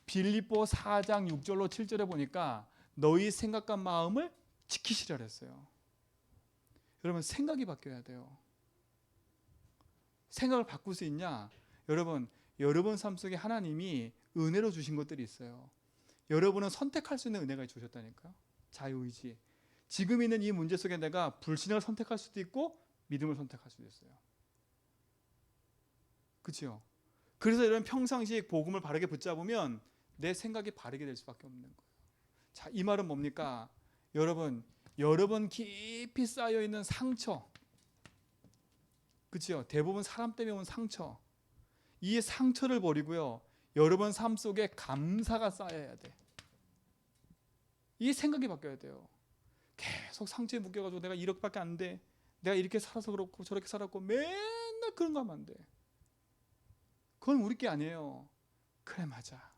빌립보 4장 6절로 7절에 보니까 너희 생각과 마음을 지키시라 그랬어요. 여러분 생각이 바뀌어야 돼요. 생각을 바꿀 수 있냐? 여러분 삶 속에 하나님이 은혜로 주신 것들이 있어요. 여러분은 선택할 수 있는 은혜가 주셨다니까요. 자유의지. 지금 있는 이 문제 속에 내가 불신을 선택할 수도 있고 믿음을 선택할 수도 있어요. 그렇죠? 그래서 여러분 평상시에 복음을 바르게 붙잡으면 내 생각이 바르게 될 수밖에 없는 거예요. 자, 이 말은 뭡니까? 여러분 깊이 쌓여 있는 상처, 그렇죠? 대부분 사람 때문에 온 상처, 이 상처를 버리고요, 여러분 삶 속에 감사가 쌓여야 돼. 이 생각이 바뀌어야 돼요. 계속 상처에 묶여가지고 내가 이렇게밖에 안 돼, 내가 이렇게 살아서 그렇고 저렇게 살았고 맨날 그런 거 하면 안 돼. 그건 우리 게 아니에요. 그래, 맞아.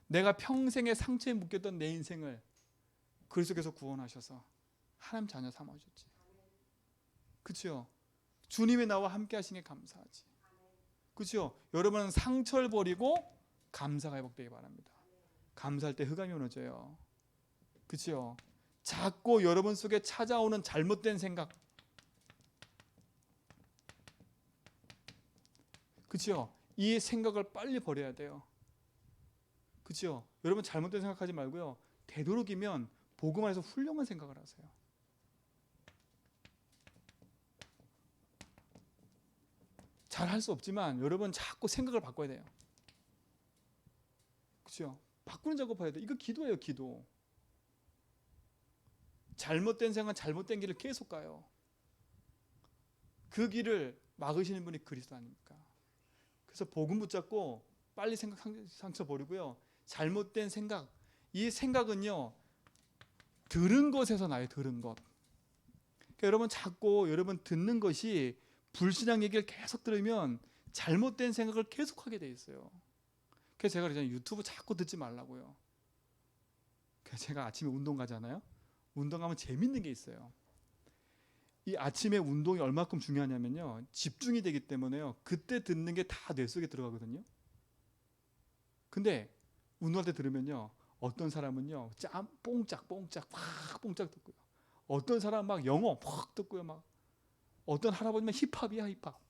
내가 평생의 상처에 묶였던 내 인생을 그리스도께서 구원하셔서 하나님 자녀 삼아주셨지. 그렇죠? 주님이 나와 함께 하신 게 감사하지. 그렇죠? 여러분은 상처를 버리고 감사가 회복되기 바랍니다. 감사할 때 흑암이 무너져요. 그렇죠? 자꾸 여러분 속에 찾아오는 잘못된 생각, 그렇죠? 이 생각을 빨리 버려야 돼요. 그렇죠? 여러분 잘못된 생각하지 말고요. 되도록이면 복음 안에서 훌륭한 생각을 하세요. 잘 할 수 없지만 여러분 자꾸 생각을 바꿔야 돼요. 그렇죠? 바꾸는 작업해야 돼. 이거 기도예요, 기도. 잘못된 생각, 잘못된 길을 계속 가요. 그 길을 막으시는 분이 그리스도 아닙니까? 그래서 복음 붙잡고 빨리 생각 상처 버리고요. 잘못된 생각, 이 생각은요 들은 것에서 나요. 들은 것. 그러니까 여러분 자꾸 여러분 듣는 것이 불신앙 얘기를 계속 들으면 잘못된 생각을 계속하게 돼 있어요. 그래서 제가 그러잖아요. 유튜브 자꾸 듣지 말라고요. 그래서 제가 아침에 운동 가잖아요. 운동하면 재밌는 게 있어요. 이 아침에 운동이 얼마큼 중요하냐면요. 집중이 되기 때문에요. 그때 듣는 게 다 뇌 속에 들어가거든요. 근데 운동할 때 들으면요. 어떤 사람은요. 뽕짝 확 뽕짝 듣고요. 어떤 사람은 막 영어 팍 듣고요. 막 어떤 할아버지면 힙합이야 힙합.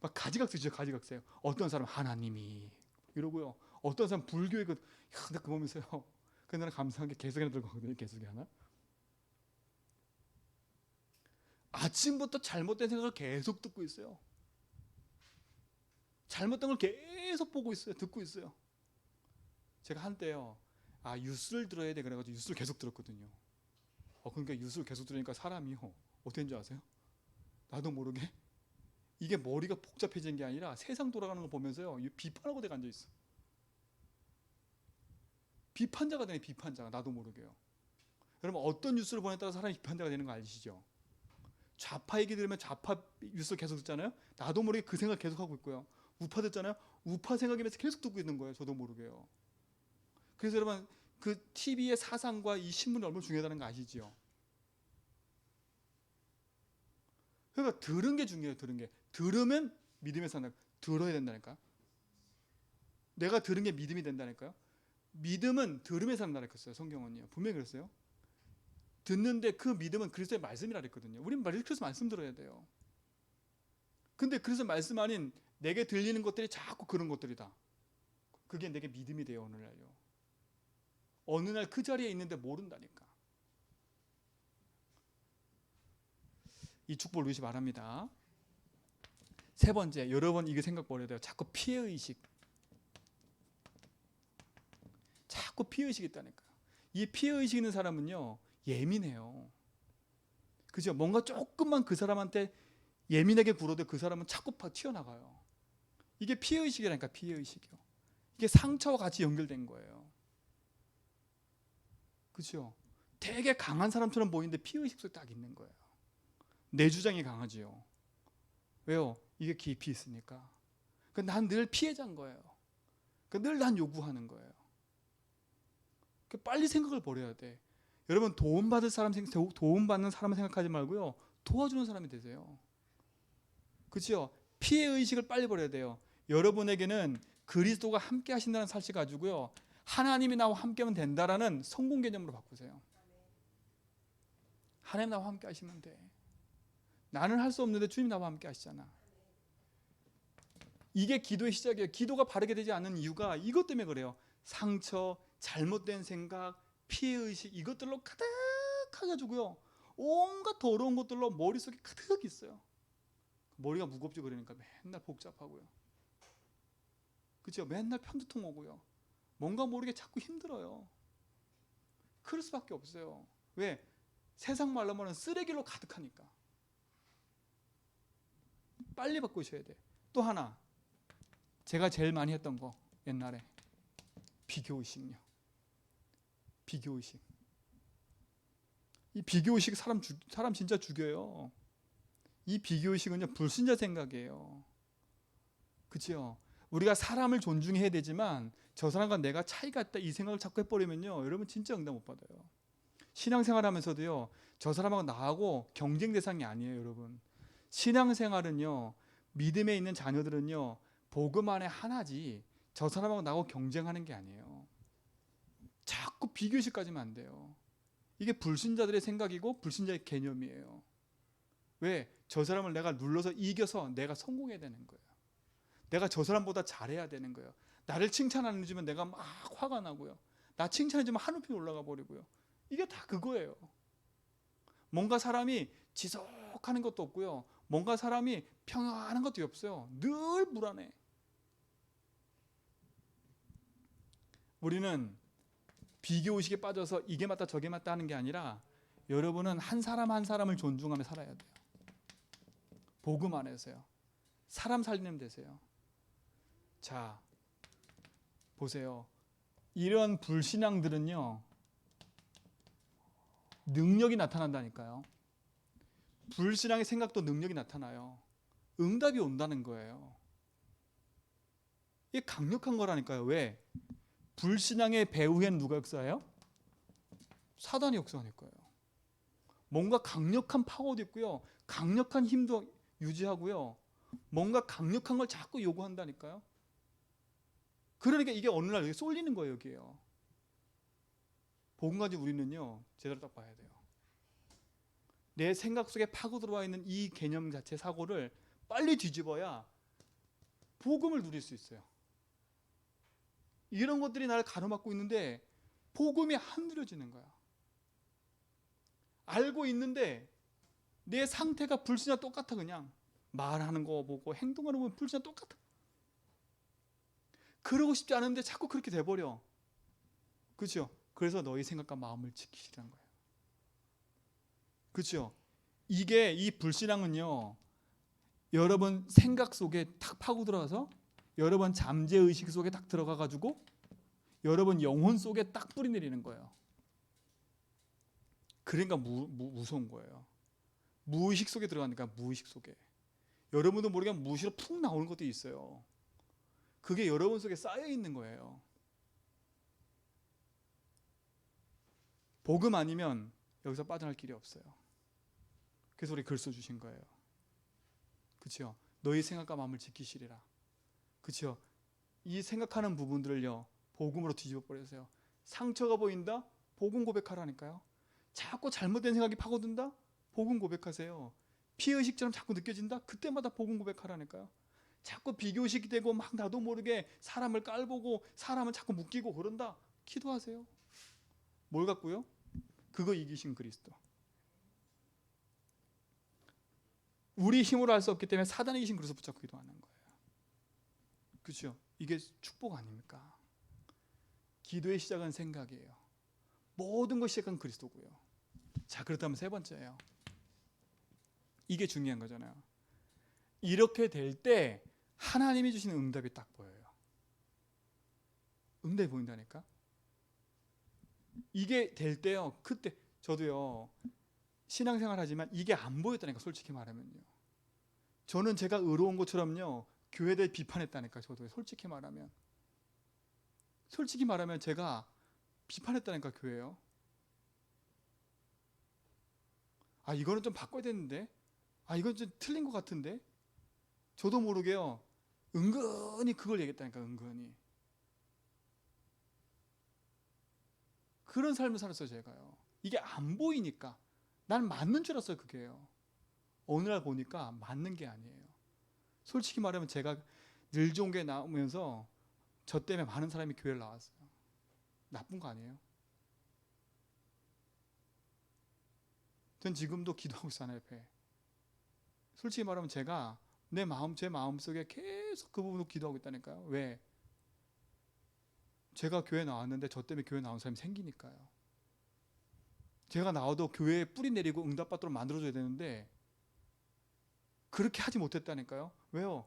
막 가지각색이죠 가지각색. 어떤 사람은 하나님이 이러고요. 어떤 사람은 불교의 그 그거 보면서요. 그날 감사한 게 개석이 하나 들고 가거든요. 개석이 하나. 아침부터 잘못된 생각을 계속 듣고 있어요. 잘못된 걸 계속 보고 있어요. 듣고 있어요. 제가 한때요. 뉴스를 들어야 돼 그래가지고 뉴스를 계속 들었거든요. 그러니까 뉴스를 계속 들으니까 사람이요. 어떻게 된줄 아세요? 나도 모르게 이게 머리가 복잡해진 게 아니라 세상 돌아가는 걸 보면서요. 비판하고 내가 앉아있어. 비판자가 되네. 비판자가. 나도 모르게요. 여러분 어떤 뉴스를 보냐에 따라 사람이 비판자가 되는 거 아시죠? 좌파 얘기 들으면 좌파 뉴스 계속 듣잖아요. 나도 모르게 그 생각 계속 하고 있고요. 우파 듣잖아요. 우파 생각이면서 계속 듣고 있는 거예요. 저도 모르게요. 그래서 여러분 그 TV의 사상과 이 신문이 얼마나 중요하다는 거 아시죠? 그러니까 들은 게 중요해요. 들은 게. 들으면 믿음의 산다. 들어야 된다니까. 내가 들은 게 믿음이 된다니까요. 믿음은 들음에 산다고 했어요. 성경은요. 분명히 그랬어요. 듣는데 그 믿음은 그리스도의 말씀이라 그랬거든요. 우린 그리스도 말씀 들어야 돼요. 근데 그래서 말씀 아닌 내게 들리는 것들이 자꾸 그런 것들이다. 그게 내게 믿음이 돼요. 오늘날요. 어느 날 그 자리에 있는데 모른다니까. 이 축복을 누리시 바랍니다. 세 번째, 여러분 이게 생각 버려야 돼요. 자꾸 피해의식. 자꾸 피해의식이 있다니까요. 이 피해의식 있는 사람은요. 예민해요. 그죠? 뭔가 조금만 그 사람한테 예민하게 굴어도 그 사람은 자꾸 튀어나가요. 이게 피해의식이라니까. 피해의식이요. 이게 상처와 같이 연결된 거예요. 그죠? 되게 강한 사람처럼 보이는데 피해의식 속에 딱 있는 거예요. 내 주장이 강하지요. 왜요? 이게 깊이 있으니까. 난 늘 피해자인 거예요. 늘 난 요구하는 거예요. 빨리 생각을 버려야 돼. 여러분 도움받는 사람을 생각하지 말고요. 도와주는 사람이 되세요. 그렇죠? 피해의식을 빨리 버려야 돼요. 여러분에게는 그리스도가 함께 하신다는 사실 가지고요. 하나님이 나와 함께하면 된다라는 성공 개념으로 바꾸세요. 하나님 나와 함께 하시면 돼. 나는 할 수 없는데 주님 나와 함께 하시잖아. 이게 기도의 시작이에요. 기도가 바르게 되지 않는 이유가 이것 때문에 그래요. 상처, 잘못된 생각, 피해의식 이것들로 가득해가지고요. 온갖 더러운 것들로 머릿속에 가득 있어요. 머리가 무겁지 그러니까 맨날 복잡하고요. 그렇죠? 맨날 편두통 오고요. 뭔가 모르게 자꾸 힘들어요. 그럴 수밖에 없어요. 왜? 세상 말로 말하면 쓰레기로 가득하니까. 빨리 바꾸셔야 돼. 또 하나 제가 제일 많이 했던 거 옛날에 비교의식요. 비교의식. 이 비교의식 사람 진짜 죽여요. 이 비교의식은요 불신자 생각이에요. 그렇죠? 우리가 사람을 존중해야 되지만 저 사람과 내가 차이가 있다 이 생각을 자꾸 해버리면요 여러분 진짜 응답 못 받아요. 신앙생활하면서도요 저 사람하고 나하고 경쟁 대상이 아니에요. 여러분 신앙생활은요 믿음에 있는 자녀들은요 복음 안에 하나지 저 사람하고 나하고 경쟁하는 게 아니에요. 자꾸 비교의식 가지면 안 돼요. 이게 불신자들의 생각이고 불신자의 개념이에요. 왜? 저 사람을 내가 눌러서 이겨서 내가 성공해야 되는 거예요. 내가 저 사람보다 잘해야 되는 거예요. 나를 칭찬 안 해주면 내가 막 화가 나고요. 나 칭찬해주면 한우피 올라가 버리고요. 이게 다 그거예요. 뭔가 사람이 지속하는 것도 없고요. 뭔가 사람이 평안한 것도 없어요. 늘 불안해. 우리는 비교의식에 빠져서 이게 맞다 저게 맞다 하는 게 아니라 여러분은 한 사람 한 사람을 존중하며 살아야 돼요. 복음 안에서요. 사람 살리는 데서요. 자, 보세요. 이런 불신앙들은요, 능력이 나타난다니까요. 불신앙의 생각도 능력이 나타나요. 응답이 온다는 거예요. 이게 강력한 거라니까요. 왜? 불신앙의 배후엔 누가 역사해요? 사단이 역사하니까요. 뭔가 강력한 파워도 있고요. 강력한 힘도 유지하고요. 뭔가 강력한 걸 자꾸 요구한다니까요. 그러니까 이게 어느 날 여기 쏠리는 거예요. 여기에요. 복음 가지고 우리는요, 제대로 딱 봐야 돼요. 내 생각 속에 파고 들어와 있는 이 개념 자체 사고를 빨리 뒤집어야 복음을 누릴 수 있어요. 이런 것들이 나를 가로막고 있는데 복음이 안 누려지는 거야. 알고 있는데 내 상태가 불신이랑 똑같아. 그냥 말하는 거 보고 행동하는 거 보면 불신이랑 똑같아. 그러고 싶지 않은데 자꾸 그렇게 돼버려. 그렇죠? 그래서 너희 생각과 마음을 지키시라는 거예요. 그렇죠? 이게 이 불신앙은요, 여러분 생각 속에 탁 파고 들어가서 여러분 잠재의식 속에 딱 들어가 가지고 여러분 영혼 속에 딱 뿌리 내리는 거예요. 그러니까 무서운 거예요. 무의식 속에 들어가니까. 무의식 속에 여러분도 모르게 무의식으로 푹 나오는 것도 있어요. 그게 여러분 속에 쌓여 있는 거예요. 복음 아니면 여기서 빠져나갈 길이 없어요. 그래서 우리 글 써주신 거예요. 그렇죠? 너희 생각과 마음을 지키시리라. 그렇죠? 이 생각하는 부분들을요, 복음으로 뒤집어 버리세요. 상처가 보인다? 복음 고백하라니까요. 자꾸 잘못된 생각이 파고든다? 복음 고백하세요. 피해의식처럼 자꾸 느껴진다? 그때마다 복음 고백하라니까요. 자꾸 비교의식이 되고 막 나도 모르게 사람을 깔보고 사람을 자꾸 묶이고 그런다? 기도하세요. 뭘 갖고요? 그거 이기신 그리스도. 우리 힘으로 할 수 없기 때문에 사단이 이기신 그리스도 붙잡고 기도하는 거예요. 그렇죠? 이게 축복 아닙니까? 기도의 시작은 생각이에요. 모든 것이 시작은 그리스도고요. 자, 그렇다면 세 번째예요. 이게 중요한 거잖아요. 이렇게 될 때 하나님이 주시는 응답이 딱 보여요. 응답이 보인다니까? 이게 될 때요, 그때 저도요, 신앙생활 하지만 이게 안 보였다니까. 솔직히 말하면요. 저는 제가 의로운 것처럼요, 교회에 대해 비판했다니까. 저도 솔직히 말하면 제가 비판했다니까. 교회요. 아, 이거는 좀 바꿔야 되는데, 아, 이건 좀 틀린 것 같은데, 저도 모르게요, 은근히 그걸 얘기했다니까. 은근히 그런 삶을 살았어요. 제가요. 이게 안 보이니까. 난 맞는 줄 알았어요. 그게요. 어느 날 보니까 맞는 게 아니에요. 솔직히 말하면 제가 늘 좋은 게 나오면서 저 때문에 많은 사람이 교회를 나왔어요. 나쁜 거 아니에요? 전 지금도 기도하고 있어요. 하나님 앞에. 솔직히 말하면 제가 제 마음 속에 계속 그 부분으로 기도하고 있다니까요. 왜? 제가 교회 나왔는데 저 때문에 교회 나온 사람이 생기니까요. 제가 나와도 교회에 뿌리 내리고 응답받도록 만들어줘야 되는데 그렇게 하지 못했다니까요. 왜요?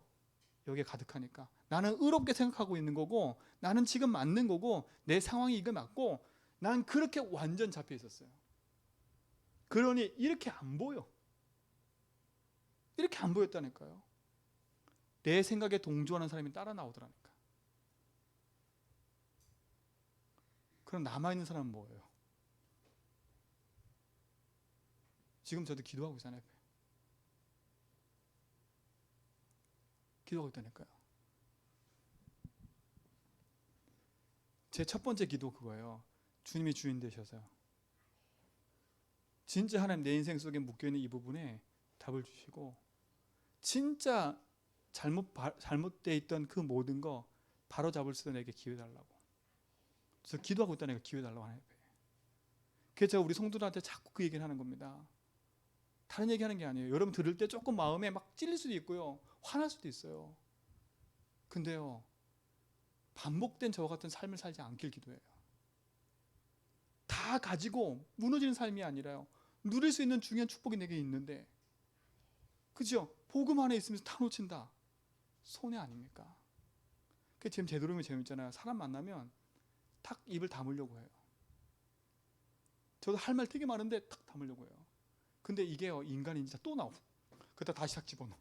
여기에 가득하니까. 나는 의롭게 생각하고 있는 거고, 나는 지금 맞는 거고, 내 상황이 이거 맞고, 난 그렇게 완전 잡혀 있었어요. 그러니 이렇게 안 보여. 이렇게 안 보였다니까요. 내 생각에 동조하는 사람이 따라 나오더라니까. 그럼 남아있는 사람은 뭐예요? 지금 저도 기도하고 있잖아요. 기도하고 있다니까요. 제 첫 번째 기도 그거예요. 주님이 주인 되셔서요. 진짜 하나님 내 인생 속에 묶여있는 이 부분에 답을 주시고, 진짜 잘못되어 있던 그 모든 거 바로 잡을 수 있는 내게 기회 달라고. 그래서 기도하고 있다 내가 기회 달라고 하는 거예요. 그래서 제가 우리 성도들한테 자꾸 그 얘기를 하는 겁니다. 다른 얘기하는 게 아니에요. 여러분 들을 때 조금 마음에 막 찔릴 수도 있고요, 화날 수도 있어요. 근데요, 반복된 저와 같은 삶을 살지 않길 기도해요. 다 가지고 무너지는 삶이 아니라요, 누릴 수 있는 중요한 축복이 내게 있는데, 그죠? 복음 안에 있으면서 다 놓친다. 손해 아닙니까? 그 지금 제대로면 재밌잖아요. 사람 만나면 탁 입을 다물려고 해요. 저도 할 말 되게 많은데 탁 다물려고 해요. 근데 이게요, 인간이 진짜 또 나오고 그때 다시 탁 집어넣어.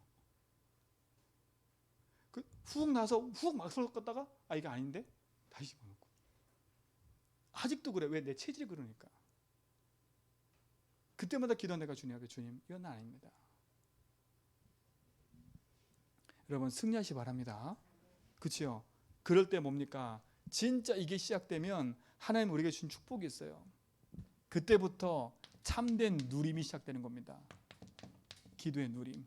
훅 나서 훅 막 섞었다가 이게 아닌데 다시 집어넣고. 아직도 그래. 왜? 내 체질이 그러니까. 그때마다 기도한 내가 주님 앞에, 주님 이건 아닙니다. 여러분 승리하시 바랍니다. 그렇죠? 그럴 때 뭡니까? 진짜 이게 시작되면 하나님 우리에게 주신 축복이 있어요. 그때부터 참된 누림이 시작되는 겁니다. 기도의 누림.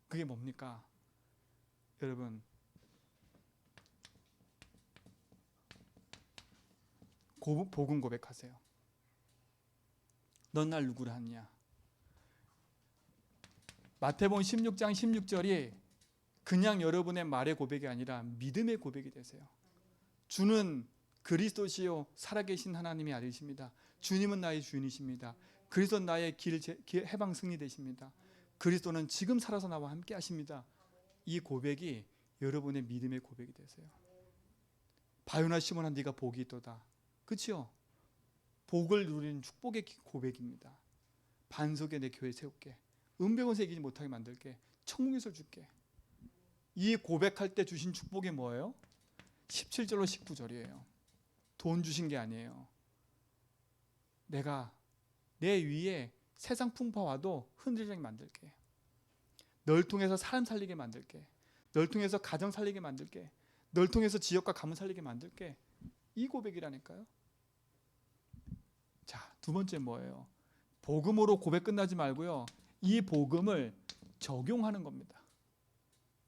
그게 뭡니까? 여러분, 복음 고백하세요. 넌 날 누구라 하느냐? 마태복음 16장 16절이 그냥 여러분의 말의 고백이 아니라 믿음의 고백이 되세요. 주는 그리스도시요 살아계신 하나님의 아들이십니다. 주님은 나의 주인이십니다. 그리스도는 나의 해방 승리 되십니다. 그리스도는 지금 살아서 나와 함께 하십니다. 이 고백이 여러분의 믿음의 고백이 되세요. 바요나 시몬아 네가 복이 있도다. 그렇죠? 복을 누리는 축복의 고백입니다. 반석에 내 교회 세울게. 은백원에 이기지 못하게 만들게. 천국에서 줄게. 이 고백할 때 주신 축복이 뭐예요? 17절로 19절이에요. 돈 주신 게 아니에요. 내가 내 위에 세상 풍파 와도 흔들리게 만들게. 널 통해서 사람 살리게 만들게. 널 통해서 가정 살리게 만들게. 널 통해서 지역과 가문 살리게 만들게. 이 고백이라니까요. 자, 두 번째 뭐예요? 복음으로 고백 끝나지 말고요, 이 복음을 적용하는 겁니다.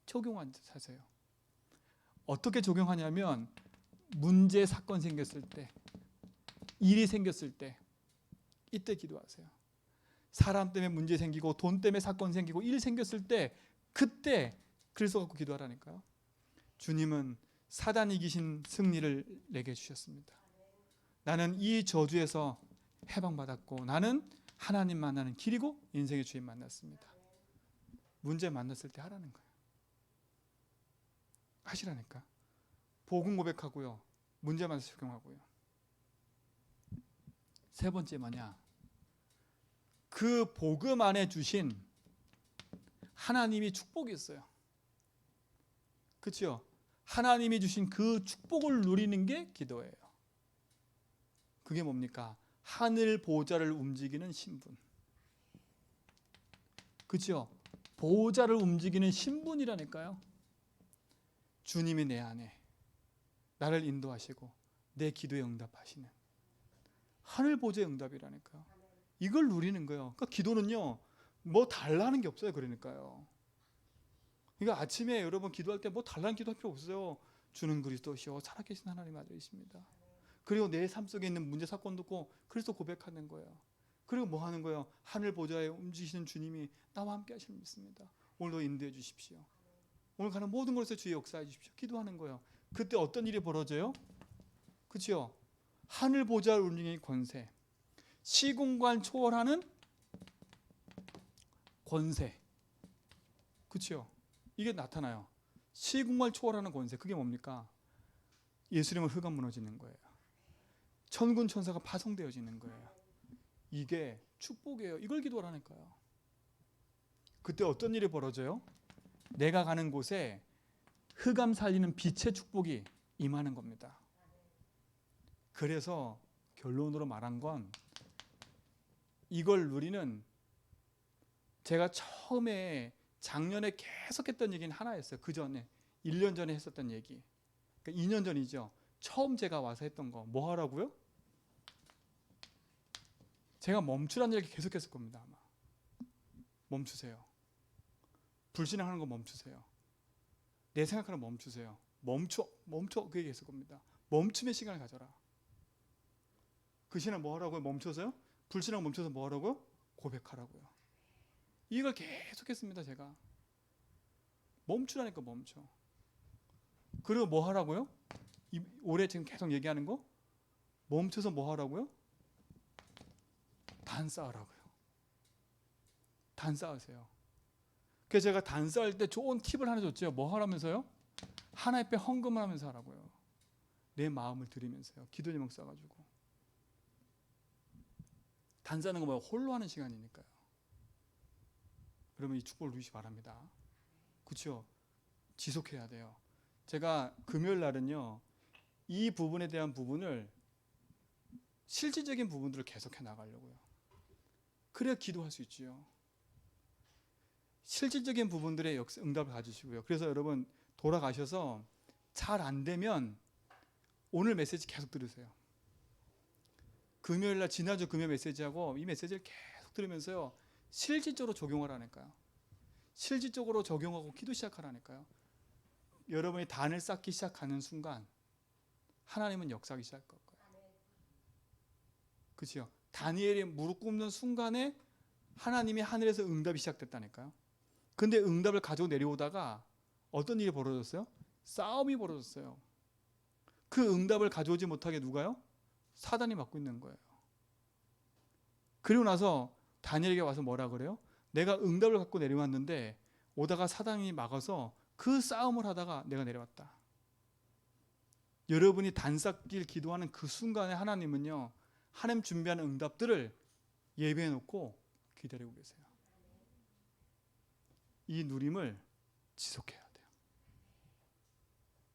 적용하세요. 어떻게 적용하냐면 문제 사건 생겼을 때, 일이 생겼을 때, 이때 기도하세요. 사람 때문에 문제 생기고 돈 때문에 사건 생기고 일 생겼을 때, 그때 그래서 갖고 기도하라니까요. 주님은 사단이 이기신 승리를 내게 주셨습니다. 나는 이 저주에서 해방받았고 나는 하나님 만나는 길이고 인생의 주인 만났습니다. 문제 만났을 때 하라는 거예요. 하시라니까. 복음 고백하고요, 문제 만나서 적용하고요. 세 번째 뭐냐? 그 복음 안에 주신 하나님이 축복이 있어요. 그렇죠? 하나님이 주신 그 축복을 누리는 게 기도예요. 그게 뭡니까? 하늘 보좌를 움직이는 신분. 그렇죠? 보좌를 움직이는 신분이라니까요. 주님이 내 안에 나를 인도하시고 내 기도에 응답하시는 하늘 보좌의 응답이라니까요. 이걸 누리는 거예요. 그러니까 기도는요, 뭐 달라는 게 없어요. 그러니까요. 그러니까 아침에 여러분 기도할 때 뭐 달라는 기도할 필요 없어요. 주는 그리스도시요 살아계신 하나님 아들이십니다. 그리고 내 삶 속에 있는 문제 사건 듣고 그리스도 고백하는 거예요. 그리고 뭐 하는 거예요? 하늘 보좌에 움직이시는 주님이 나와 함께 하시는 믿습니다. 오늘도 인도해 주십시오. 오늘 가는 모든 곳에서 주의 역사해 주십시오. 기도하는 거예요. 그때 어떤 일이 벌어져요? 그렇죠? 하늘 보좌를 움직이는 권세, 시공간 초월하는 권세, 그렇죠? 이게 나타나요. 시공간을 초월하는 권세, 그게 뭡니까? 예수님의 흑암 무너지는 거예요. 천군 천사가 파송되어지는 거예요. 이게 축복이에요. 이걸 기도하라니까요. 그때 어떤 일이 벌어져요? 내가 가는 곳에 흑암 살리는 빛의 축복이 임하는 겁니다. 그래서 결론으로 말한 건, 이걸 누리는, 제가 처음에 작년에 계속 했던 얘기는 하나였어요. 그 전에 1년 전에 했었던 얘기, 그러니까 2년 전이죠. 처음 제가 와서 했던 거 뭐 하라고요? 제가 멈추라는 얘기 계속 했을 겁니다. 아마 멈추세요. 불신앙하는 거 멈추세요. 내 생각하는 멈추세요. 멈춰 그 얘기했을 겁니다. 멈춤의 시간을 가져라. 그 시간 뭐 하라고요? 멈춰서요? 불신앙 멈춰서 뭐 하라고요? 고백하라고요. 이걸 계속했습니다. 제가 멈추라니까 멈춰. 그리고 뭐 하라고요? 올해 지금 계속 얘기하는 거 멈춰서 뭐 하라고요? 단 쌓으라고요. 단 쌓으세요. 그래서 제가 단 쌓을 때 좋은 팁을 하나 줬죠. 뭐 하라면서요? 하나의 뼈 헌금을 하면서 하라고요. 내 마음을 드리면서요. 기도 제목 써가지고. 단 쌓는 거 뭐야? 홀로 하는 시간이니까요. 그러면 이 축복을 누리시 바랍니다. 그렇죠? 지속해야 돼요. 제가 금요일 날은요. 이 부분에 대한 부분을 실질적인 부분들을 계속해 나가려고요. 그래야 기도할 수 있지요. 실질적인 부분들의 응답을 가지시고요. 그래서 여러분 돌아가셔서 잘 안 되면 오늘 메시지 계속 들으세요. 금요일날 지난주 금요 메시지하고 이 메시지를 계속 들으면서요. 실질적으로 적용하라니까요. 실질적으로 적용하고 기도 시작하라니까요. 여러분이 단을 쌓기 시작하는 순간 하나님은 역사하기 시작할 거예요. 그렇죠? 다니엘이 무릎 꿇는 순간에 하나님이 하늘에서 응답이 시작됐다니까요. 근데 응답을 가지고 내려오다가 어떤 일이 벌어졌어요? 싸움이 벌어졌어요. 그 응답을 가져오지 못하게 누가요? 사단이 맡고 있는 거예요. 그리고 나서 다니엘에게 와서 뭐라 그래요? 내가 응답을 갖고 내려왔는데 오다가 사단이 막아서 그 싸움을 하다가 내가 내려왔다. 여러분이 단쌓기를 기도하는 그 순간에 하나님은요. 하나님 준비하는 응답들을 예배해 놓고 기다리고 계세요. 이 누림을 지속해야 돼요.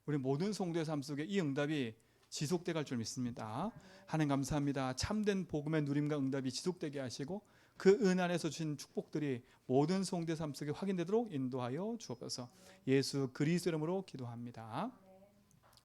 우리 모든 성도의 삶 속에 이 응답이 지속돼 갈 줄 믿습니다. 하나님 감사합니다. 참된 복음의 누림과 응답이 지속되게 하시고 그 은 안에서 주신 축복들이 모든 성도의 삶 속에 확인되도록 인도하여 주옵소서. 예수 그리스도 이름으로 기도합니다.